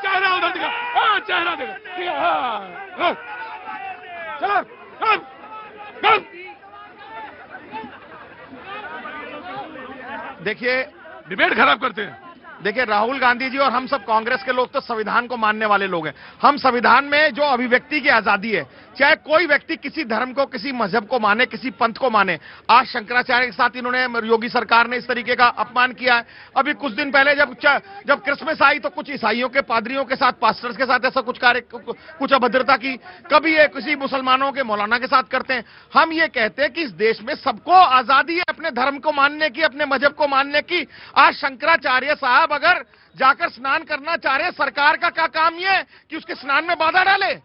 चेहरा उधर दिखा, चेहरा देखो। चलो देखिए, डिबेट खराब करते हैं। देखिए, राहुल गांधी जी और हम सब कांग्रेस के लोग तो संविधान को मानने वाले लोग हैं। हम संविधान में जो अभिव्यक्ति की आजादी है, चाहे कोई व्यक्ति किसी धर्म को, किसी मजहब को माने, किसी पंथ को माने। आज शंकराचार्य के साथ इन्होंने, योगी सरकार ने इस तरीके का अपमान किया है। अभी कुछ दिन पहले जब क्रिसमस आई तो कुछ ईसाइयों के पादरियों के साथ, पास्टर्स के साथ ऐसा कुछ अभद्रता की। कभी ये किसी मुसलमानों के मौलाना के साथ करते हैं। हम ये कहते हैं कि इस देश में सबको आजादी है अपने धर्म को मानने की, अपने मजहब को मानने की। आज शंकराचार्य साहब अगर जाकर स्नान करना चाह रहे हैं, सरकार का क्या काम ये है कि उसके स्नान में बाधा डाले?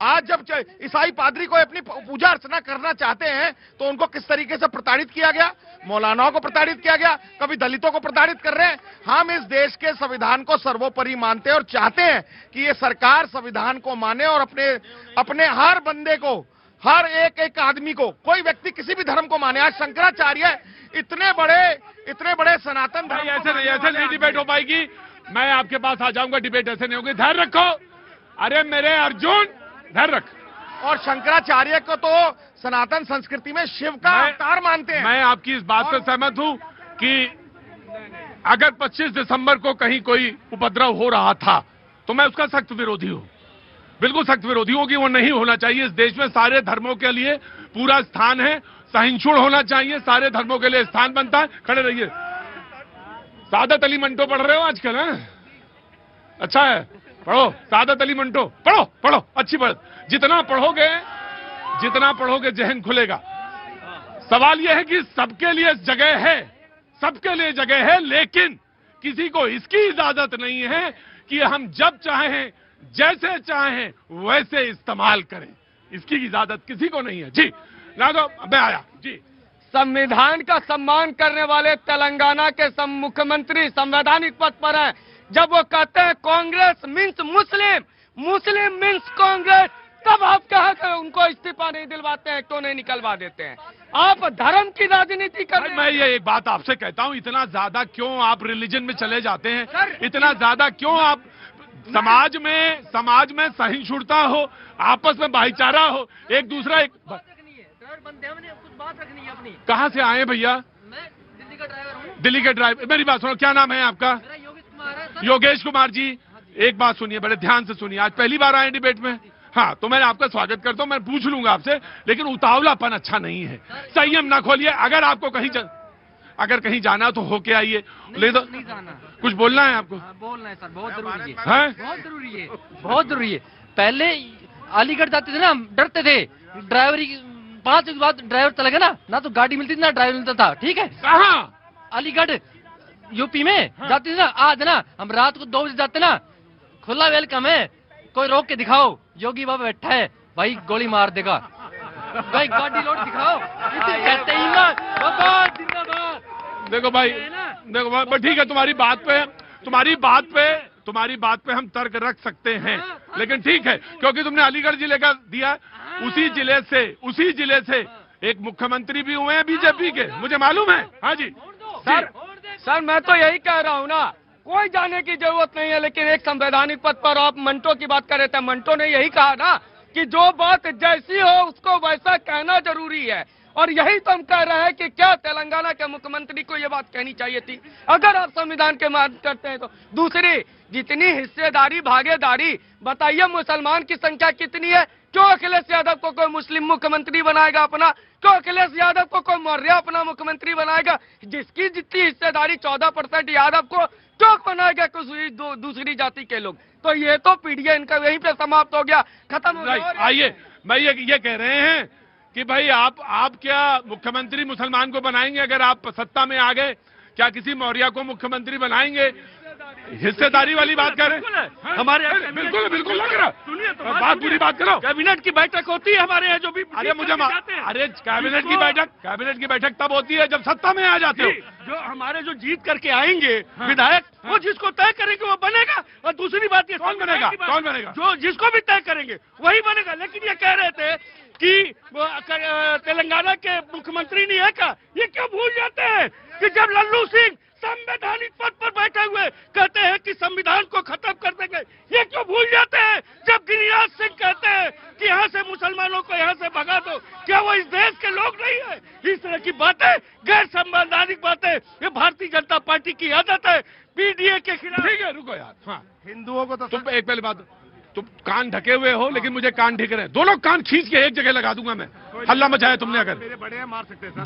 आज जब ईसाई पादरी को अपनी पूजा अर्चना करना चाहते हैं तो उनको किस तरीके से प्रताड़ित किया गया, मौलानाओं को प्रताड़ित किया गया, कभी दलितों को प्रताड़ित कर रहे हैं। हम इस देश के संविधान को सर्वोपरि मानते हैं और चाहते हैं कि ये सरकार संविधान को माने और अपने हर बंदे को, हर एक आदमी को, कोई व्यक्ति किसी भी धर्म को माने। आज शंकराचार्य इतने बड़े सनातन धर्म, ऐसे नहीं डिबेट हो पाएगी। मैं आपके पास आ जाऊंगा, डिबेट ऐसे नहीं होगी। ध्यान रखो, अरे मेरे अर्जुन, ध्यान रख। और शंकराचार्य को तो सनातन संस्कृति में शिव का अवतार मानते हैं। मैं आपकी इस बात से सहमत हूं कि अगर 25 दिसंबर को कहीं कोई उपद्रव हो रहा था तो मैं उसका सख्त विरोधी हूं, बिल्कुल सख्त विरोधी हूं कि वो नहीं होना चाहिए। इस देश में सारे धर्मों के लिए पूरा स्थान है, सहिष्णु होना चाहिए, सारे धर्मों के लिए स्थान बनता है। खड़े रहिए। सादत अली मंटो पढ़ रहे हो आजकल? है अच्छा है, पढ़ो सादत अली मंटो, पढ़ो अच्छी पढ़। जितना पढ़ोगे जहन खुलेगा। सवाल यह है कि सबके लिए जगह है, सबके लिए जगह है, लेकिन किसी को इसकी इजाजत नहीं है कि हम जब चाहें, जैसे चाहें वैसे इस्तेमाल करें। इसकी इजाजत किसी को नहीं है। जी ना, तो मैं आया जी। संविधान का सम्मान करने वाले तेलंगाना के मुख्यमंत्री संवैधानिक पद पर हैं। जब वो कहते हैं कांग्रेस मीन्स मुस्लिम, मुस्लिम मीन्स कांग्रेस, तब आप कहा उनको इस्तीफा नहीं दिलवाते हैं, क्यों नहीं निकलवा देते हैं? आप धर्म की राजनीति कर रहे हैं। मैं ये एक बात आपसे कहता हूं, इतना ज्यादा क्यों आप रिलीजन में चले जाते हैं? इतना ज्यादा क्यों आप समाज में सहिष्णुता हो, आपस में भाईचारा हो, एक दूसरा बात रखनी है अपनी। कहाँ से आए भैया? मैं दिल्ली का ड्राइवर हूँ। दिल्ली का ड्राइवर। मेरी बात सुनो, क्या नाम है आपका? योगेश कुमार जी। एक बात सुनिए, बड़े ध्यान से सुनिए। आज पहली बार आए डिबेट में? हाँ, तो मैं आपका स्वागत करता हूँ, मैं पूछ लूंगा आपसे, लेकिन उतावलापन अच्छा नहीं है। संयम ना खोलिए। अगर आपको कहीं जाना तो होके आइए। ले दो, नहीं जाना। कुछ बोलना है आपको? बोलना है सर, बहुत जरूरी है, बहुत जरूरी है। पहले अलीगढ़ जाते थे ना, हम डरते थे। ड्राइवरी 5 के बाद ड्राइवर चला गया ना तो गाड़ी मिलती थी ना ड्राइवर मिलता था। ठीक है, कहाँ? अलीगढ़ यूपी में जाती थी ना। आज ना हम रात को 2 बजे जाते ना, खुला वेलकम है, कोई रोक के दिखाओ, योगी बाबा बैठा है, भाई गोली मार देगा, भाई गाड़ी लोड दिखाओ, कहते ही ना जिंदाबाद। देखो भाई, ठीक है, तुम्हारी बात पे हम तर्क रख सकते हैं, लेकिन ठीक है, क्योंकि तुमने अलीगढ़ जिले का दिया, उसी जिले से एक मुख्यमंत्री भी हुए हैं बीजेपी के, मुझे मालूम है। हाँ जी सर, मैं तो यही कह रहा हूँ ना, कोई जाने की जरूरत नहीं है, लेकिन एक संवैधानिक पद पर आप मंटो की बात कर रहे थे। मंटो ने यही कहा ना कि जो बात जैसी हो उसको वैसा कहना जरूरी है, और यही तो हम कह रहे हैं कि क्या तेलंगाना के मुख्यमंत्री को ये बात कहनी चाहिए थी अगर आप संविधान के मान करते हैं तो। दूसरी, जितनी हिस्सेदारी, भागीदारी, बताइए मुसलमान की संख्या कितनी है? क्यों अखिलेश यादव को कोई मुस्लिम मुख्यमंत्री बनाएगा अपना? क्यों अखिलेश यादव को कोई मौर्य अपना मुख्यमंत्री बनाएगा? जिसकी जितनी हिस्सेदारी 14% यादव को क्यों बनाएगा कोई दूसरी जाति के लोग? तो ये तो पीढ़ी इनका यहीं पे समाप्त हो गया, खत्म हो गया। आइए, मैं ये कह रहे हैं कि भाई आप क्या मुख्यमंत्री मुसलमान को बनाएंगे अगर आप सत्ता में आ गए? क्या किसी मौर्य को मुख्यमंत्री बनाएंगे? हिस्सेदारी वाली बात कर रहे हैं हमारे? बिल्कुल लग रहा। सुनिए तो बात पूरी बात करो। कैबिनेट की बैठक होती है हमारे यहाँ, जो भी कैबिनेट की बैठक तब होती है जब सत्ता में आ जाते हो। जो हमारे जो जीत करके आएंगे विधायक, वो जिसको तय करेंगे वो बनेगा। और दूसरी बात ये, कौन बनेगा? जो जिसको भी तय करेंगे वही बनेगा। लेकिन ये कह रहे थे कि तेलंगाना के मुख्यमंत्री नहीं है क्या? ये क्यों भूल जाते हैं कि जब लल्लू सिंह संवैधानिक पद पर बैठे हुए कहते हैं कि संविधान को खत्म कर देंगे, ये क्यों भूल जाते हैं? जब गिरिराज सिंह कहते हैं कि यहाँ से मुसलमानों को यहाँ से भगा दो, क्या वो इस देश के लोग नहीं है? इस तरह की बातें, गैर संवैधानिक बातें, ये भारतीय जनता पार्टी की आदत है। पीडीए के खिलाफ। ठीक है, रुको यार। हाँ, हिंदुओं को तो तुम एक पहली बात, तुम कान ढके हुए हो, लेकिन मुझे कान ढक रहे हैं। दोनों कान खींच के एक जगह लगा दूंगा मैं। हल्ला मचाया तुमने। अगर मेरे बड़े हैं मार सकते हैं।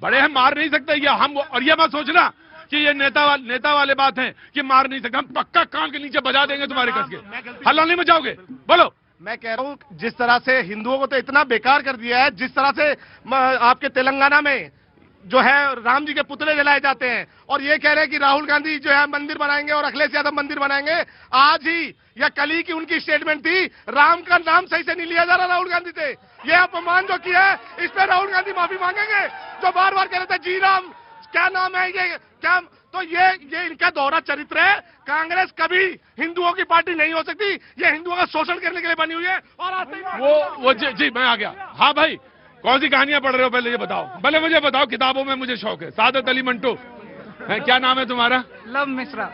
बड़े हैं मार नहीं सकते ये हम। और ये मत सोचना कि ये नेता वाले बात है कि मार नहीं सकते। हम पक्का कान के नीचे बजा देंगे तुम्हारे कस के। हल्ला नहीं मचाओगे? बोलो। मैं कह रहा हूँ जिस तरह से हिंदुओं को तो इतना बेकार कर दिया है, जिस तरह से आपके तेलंगाना में जो है राम जी के पुतले जलाए जाते हैं और ये कह रहे हैं कि राहुल गांधी जो है मंदिर बनाएंगे और अखिलेश यादव मंदिर बनाएंगे। आज ही या कल ही की उनकी स्टेटमेंट थी, राम का नाम सही से नहीं लिया जा रहा राहुल गांधी से। ये अपमान जो किया है इस पर राहुल गांधी माफी मांगेंगे। जो बार बार कह रहे थे जी राम, क्या नाम है ये, क्या, तो ये इनका दोहरा चरित्र है। कांग्रेस कभी हिंदुओं की पार्टी नहीं हो सकती। ये हिंदुओं का शोषण करने के लिए बनी हुई है। और आज वो जी मैं आ गया। हाँ भाई, कौन सी कहानियां पढ़ रहे हो पहले ये बताओ। पहले मुझे बताओ, किताबों में मुझे शौक है। सादत अली मंटो है, क्या नाम है तुम्हारा? लव मिश्रा।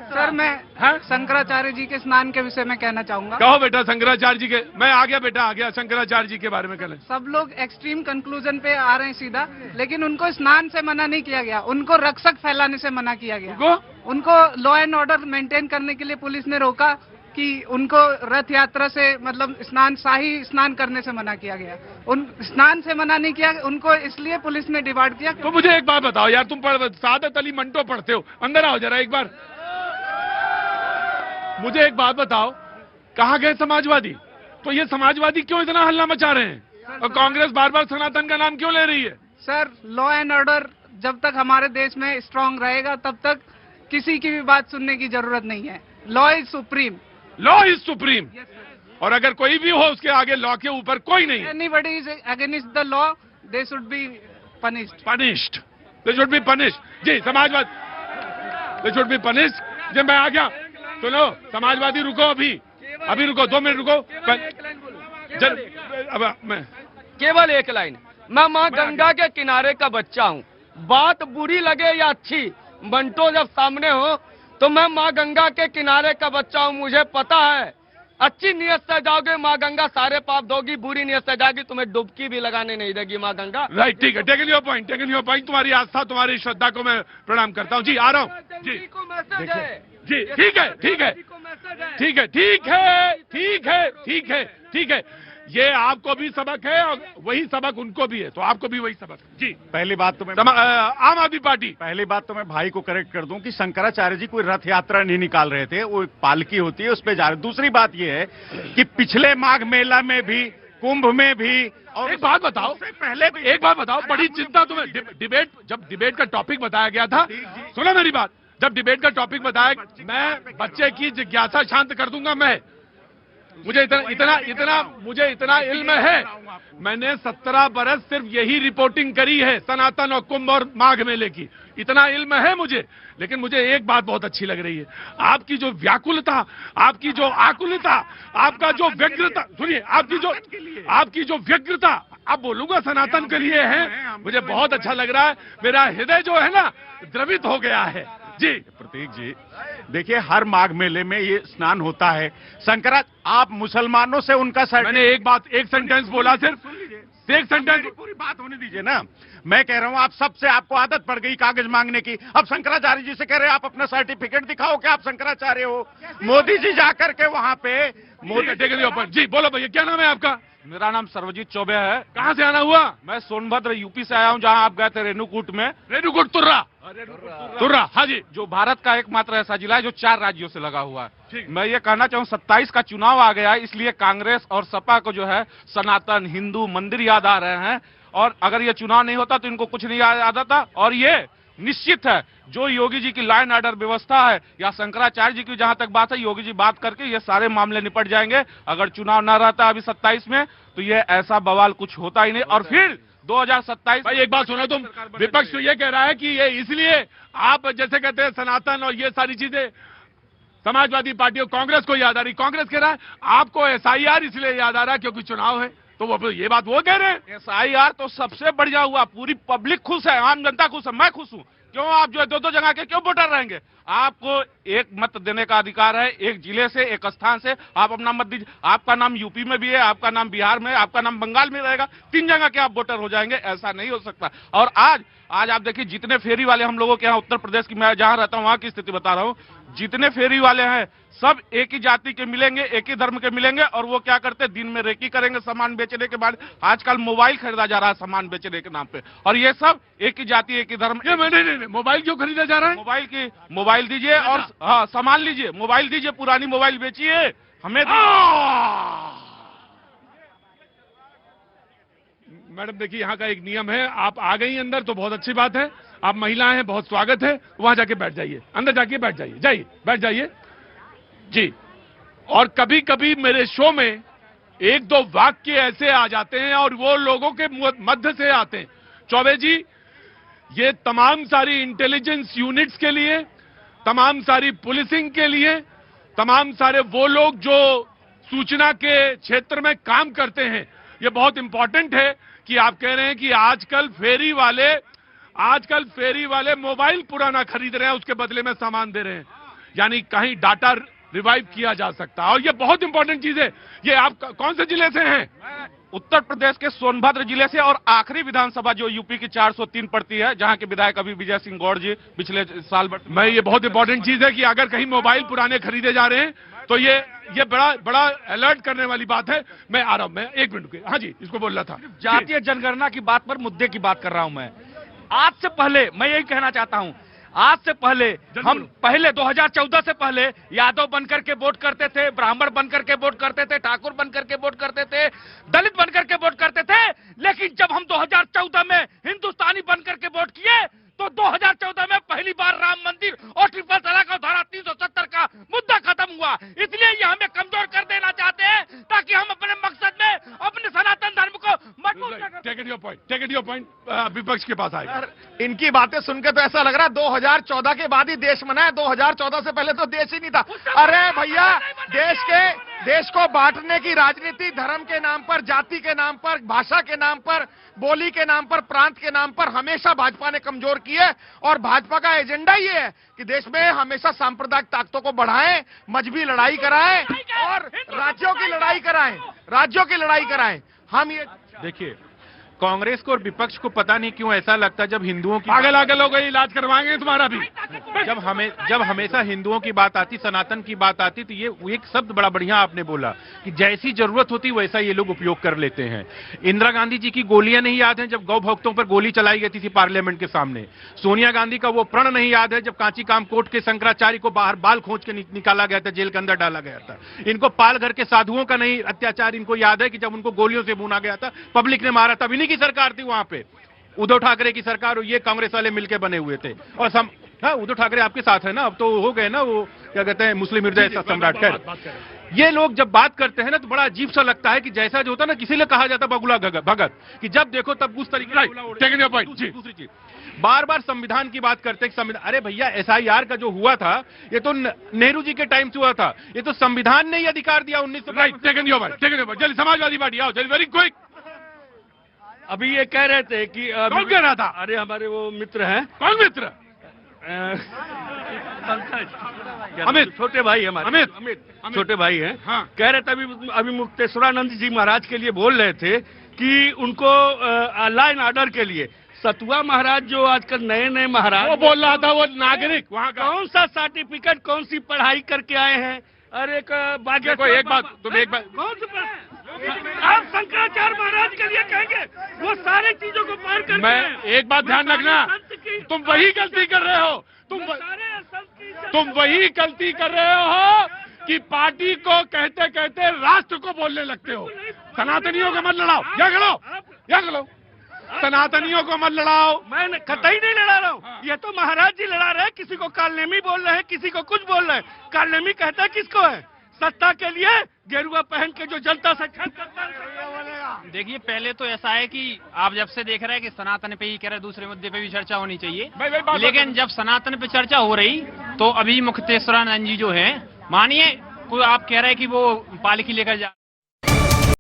सर मैं शंकराचार्य जी के स्नान के विषय में कहना चाहूंगा। कहो बेटा। शंकराचार्य जी के, मैं आ गया बेटा, आ गया। शंकराचार्य जी के बारे में कहना। सब लोग एक्सट्रीम कंक्लूजन पे आ रहे हैं सीधा, लेकिन उनको स्नान से मना नहीं किया गया, उनको रक्षक फैलाने से मना किया गया। उनको लॉ एंड ऑर्डर मेंटेन करने के लिए पुलिस ने रोका कि उनको रथ यात्रा से मतलब शाही स्नान करने से मना किया गया। उन स्नान से मना नहीं किया, उनको इसलिए पुलिस ने डिवाइड किया। तो मुझे एक बात बताओ यार, तुम सादत अली मंटो पढ़ते हो, अंदर आओ जरा एक बार। मुझे एक बात बताओ, कहाँ गए समाजवादी? तो ये समाजवादी क्यों इतना हल्ला मचा रहे हैं और कांग्रेस बार बार सनातन का नाम क्यों ले रही है? सर लॉ एंड ऑर्डर जब तक हमारे देश में स्ट्रांग रहेगा तब तक किसी की भी बात सुनने की जरूरत नहीं है। Law is supreme. Law is supreme. और अगर कोई भी हो उसके आगे लॉ के ऊपर कोई नहीं है। Anybody is against the law, they should be punished. They should be punished. जी समाजवाद, दे शुड बी पनिश्ड। जी मैं आ गया। सुनो समाजवादी, रुको अभी रुको, 2 मिनट रुको। मैं केवल एक लाइन। मैं माँ गंगा के किनारे का बच्चा हूँ। बात बुरी लगे या अच्छी, मंटो जब सामने हो तो मैं माँ गंगा के किनारे का बच्चा हूँ। मुझे पता है अच्छी नियत से जाओगे माँ गंगा सारे पाप दोगी, बुरी नियत से जाएगी तुम्हें डुबकी भी लगाने नहीं देगी माँ गंगा। राइट, ठीक है। Taken your point. तुम्हारी आस्था, तुम्हारी श्रद्धा को मैं प्रणाम करता हूँ। जी आ रहा हूँ। जी जी ठीक है। ये आपको भी सबक है और वही सबक उनको भी है, तो आपको भी वही सबक है। जी पहली बात तो मैं आम आदमी पार्टी, पहली बात तो मैं भाई को करेक्ट कर दूं कि शंकराचार्य जी कोई रथ यात्रा नहीं निकाल रहे थे, वो एक पालकी होती है उस पे जा रहे। दूसरी बात ये है कि पिछले माघ मेला में भी, कुंभ में भी, और एक बात बताओ, पहले भी एक बात बताओ, बड़ी चिंता तुम्हें डिबेट, जब डिबेट का टॉपिक बताया गया था, सुनो मेरी बात, जब डिबेट का टॉपिक बताया, मैं बच्चे की जिज्ञासा शांत कर दूंगा। मैं मुझे इतना इल्म है, मैंने 17 बरस सिर्फ यही रिपोर्टिंग करी है सनातन और कुंभ और माघ मेले की, इतना इल्म है मुझे। लेकिन मुझे एक बात बहुत अच्छी लग रही है, आपकी जो व्याकुलता, आपकी जो आकुलता, आपका जो व्यग्रता, सुनिए, आपकी जो व्यग्रता, आप बोलूंगा सनातन के लिए है, मुझे बहुत अच्छा लग रहा है। मेरा हृदय जो है ना द्रवित हो गया है। जी प्रतीक जी, देखिए हर माघ मेले में ये स्नान होता है। आप मुसलमानों से उनका मैंने एक सेंटेंस बोला, सिर्फ एक सेंटेंस, पूरी बात होने दीजिए ना। मैं कह रहा हूँ आप सबसे, आपको आदत पड़ गई कागज मांगने की। अब शंकराचार्य जी से कह रहे हैं आप अपना सर्टिफिकेट दिखाओ कि आप शंकराचार्य हो। मोदी जी जाकर के वहाँ पे जी बोलो भैया, क्या नाम है आपका? मेरा नाम सर्वजीत चौबे है। कहाँ से आना हुआ? मैं सोनभद्र यूपी से आया हूँ, जहाँ आप गए थे रेणुकूट में। रेणुकूट तुर्रा, हाँ जी, जो भारत का एकमात्र ऐसा जिला है जो 4 राज्यों से लगा हुआ है। मैं ये कहना चाहूँ 27 का चुनाव आ गया है, इसलिए कांग्रेस और सपा को जो है सनातन हिंदू मंदिर याद आ रहे हैं, और अगर ये चुनाव नहीं होता तो इनको कुछ नहीं याद आता। और ये निश्चित है, जो योगी जी की लॉ एंड ऑर्डर व्यवस्था है या शंकराचार्य जी की जहां तक बात है, योगी जी बात करके ये सारे मामले निपट जाएंगे। अगर चुनाव ना रहता अभी 27 में तो ये ऐसा बवाल कुछ होता ही नहीं। और फिर 2027, भाई एक बात सुनो, तुम विपक्ष तो ये कह रहा है कि ये इसलिए आप जैसे कहते हैं सनातन और ये सारी चीजें समाजवादी पार्टी और कांग्रेस को याद आ रही, कांग्रेस कह रहा है आपको SIR इसलिए याद आ रहा है क्योंकि चुनाव है। तो वो ये बात वो कह रहे हैं। SIR तो सबसे बढ़िया हुआ, पूरी पब्लिक खुश है, आम जनता खुश है, मैं खुश हूँ। क्यों आप जो है दो जगह के क्यों वोटर रहेंगे? आपको एक मत देने का अधिकार है, एक जिले से, एक स्थान से आप अपना मत दीजिए। आपका नाम यूपी में भी है, आपका नाम बिहार में है, आपका नाम बंगाल में रहेगा, 3 जगह के आप वोटर हो जाएंगे, ऐसा नहीं हो सकता। और आज आप देखिए जितने फेरी वाले हम लोगों के यहाँ उत्तर प्रदेश की, मैं जहाँ रहता हूँ वहाँ की स्थिति बता रहा हूँ, जितने फेरी वाले हैं सब एक ही जाति के मिलेंगे, एक ही धर्म के मिलेंगे, और वो क्या करते हैं दिन में रेकी करेंगे सामान बेचने के बाद। आजकल मोबाइल खरीदा जा रहा है सामान बेचने के नाम पे, और ये सब एक ही जाति एक ही धर्म। नहीं, मोबाइल क्यों खरीदा जा रहा है? मोबाइल दीजिए और हाँ सामान लीजिए, मोबाइल दीजिए, पुरानी मोबाइल बेचिए हमें। मैडम देखिए यहाँ का एक नियम है, आप आ गई अंदर तो बहुत अच्छी बात है, आप महिलाएं हैं बहुत स्वागत है, वहां जाके बैठ जाइए, अंदर जाके बैठ जाइए, बैठ जाइए जी। और कभी कभी मेरे शो में 1-2 वाक्य ऐसे आ जाते हैं और वो लोगों के मध्य से आते हैं। चौबे जी, ये तमाम सारी इंटेलिजेंस यूनिट्स के लिए, तमाम सारी पुलिसिंग के लिए, तमाम सारे वो लोग जो सूचना के क्षेत्र में काम करते हैं, ये बहुत इंपॉर्टेंट है कि आप कह रहे हैं कि आजकल फेरी वाले मोबाइल पुराना खरीद रहे हैं, उसके बदले में सामान दे रहे हैं, यानी कहीं डाटा रिवाइव किया जा सकता है। और ये बहुत इंपॉर्टेंट चीज है। ये आप कौन से जिले से हैं? उत्तर प्रदेश के सोनभद्र जिले से, और आखिरी विधानसभा जो यूपी की 403 पड़ती है, जहां के विधायक अभी विजय सिंह गौड़ जी पिछले साल। मैं ये बहुत इंपॉर्टेंट चीज है कि अगर कहीं मोबाइल पुराने खरीदे जा रहे हैं तो ये बड़ा अलर्ट करने वाली बात है। मैं आ रहा हूं, मैं 1 मिनट के। हाँ जी, इसको बोल रहा था। जातीय जनगणना की बात पर मुद्दे की बात कर रहा हूं मैं। आज से पहले मैं यही कहना चाहता हूं, आज से पहले हम 2014 से पहले यादव बनकर के वोट करते थे, ब्राह्मण बनकर के वोट करते थे, ठाकुर बनकर के वोट करते थे, दलित बनकर के वोट करते थे। लेकिन जब हम 2014 में हिंदुस्तानी बनकर के वोट किए तो 2014 में पहली बार राम मंदिर और ट्रिपल तलाक और धारा 370 का मुद्दा खत्म हुआ। इसलिए ये हमें कमजोर कर देना चाहते हैं ताकि हम अपने मकसद में अपने सनातन धर्म को मजबूत कर। Take it your point. विपक्ष के पास आएगा। इनकी बातें सुनकर तो ऐसा लग रहा है 2014 के बाद ही देश बना है, 2014 से पहले तो देश ही नहीं था। अरे भैया, देश को बांटने की राजनीति धर्म के नाम पर, जाति के नाम पर, भाषा के नाम पर, बोली के नाम पर, प्रांत के नाम पर हमेशा भाजपा ने कमजोर की है। और भाजपा का एजेंडा ये है कि देश में हमेशा सांप्रदायिक ताकतों को बढ़ाएं, मजहबी लड़ाई कराएं और राज्यों की लड़ाई कराएं। हम ये देखिए, कांग्रेस को और विपक्ष को पता नहीं क्यों ऐसा लगता है जब हिंदुओं की पागल हो गई, इलाज करवाएंगे तुम्हारा भी। जब हमेशा हिंदुओं की बात आती, सनातन की बात आती, तो ये एक शब्द बड़ा बढ़िया आपने बोला कि जैसी जरूरत होती वैसा ये लोग उपयोग कर लेते हैं। इंदिरा गांधी जी की गोलियां नहीं याद हैं जब गौ भक्तों पर गोली चलाई गई थी पार्लियामेंट के सामने? सोनिया गांधी का वो प्रण नहीं याद है जब कांची कामकोट के शंकराचार्य को बाहर बाल खोज के निकाला गया था, जेल के अंदर डाला गया था? इनको पालघर के साधुओं का नहीं अत्याचार इनको याद है कि जब उनको गोलियों से भूना गया था, पब्लिक ने मारा था, इन्हीं की सरकार थी वहां पे, उद्धव ठाकरे की सरकार, और ये कांग्रेस वाले मिलकर बने हुए थे। और उद्धव ठाकरे आपके साथ है ना, अब तो हो गए ना वो क्या कहते हैं मुस्लिम हृदय सम्राट। ये लोग जब बात करते हैं ना तो बड़ा अजीब सा लगता है कि जैसा जो होता है ना, किसी ने कहा जाता बगुला भगत, कि जब देखो तब उस तरीके से। दूसरी चीज, बार बार संविधान की बात करते हैं। अरे भैया, SIR का जो हुआ था ये तो नेहरू जी के टाइम से हुआ था, ये तो संविधान ने ही अधिकार दिया 1900। समाजवादी पार्टी आओ, वेरी क्विक। अभी ये कह रहे थे कि कौन कह रहा था? अरे हमारे वो मित्र हैं। कौन मित्र? अमित, छोटे भाई हमारे, अमित छोटे भाई हैं। हाँ। कह रहे थे अभी मुक्तेश्वरानंद जी महाराज के लिए बोल रहे थे कि उनको लॉ एंड ऑर्डर के लिए सतुआ महाराज जो आजकल नए महाराज, वो बोल रहा था वो नागरिक वहाँ का कौन सा सर्टिफिकेट, कौन सी पढ़ाई करके आए हैं? अरे एक बात आप शंकराचार्य महाराज के लिए कहेंगे, वो सारी चीजों को पार करके। मैं एक बात ध्यान रखना, तुम वही गलती कर रहे हो, तुम वही गलती कर रहे हो कि पार्टी को कहते कहते राष्ट्र को बोलने लगते हो। सनातनियों को मत लड़ाओ, या खड़ो, सनातनियों को मत लड़ाओ। मैं कतई नहीं लड़ा रहा हूँ, ये तो महाराज जी लड़ा रहे हैं। किसी को कालनेमी बोल रहे हैं, किसी को कुछ बोल रहे हैं। कालनेमी कहता है किसको है? सत्ता के लिए गेरुआ पहन के जो जनता से खर्च करता है। देखिए, पहले तो ऐसा है कि आप जब से देख रहे हैं कि सनातन पे ही कह रहे हैं, दूसरे मुद्दे पे भी चर्चा होनी चाहिए, लेकिन जब सनातन पे चर्चा हो रही तो अभी मुक्तेश्वरानंद जी जो है, मानिए कोई आप कह रहे हैं कि वो पालकी लेकर जा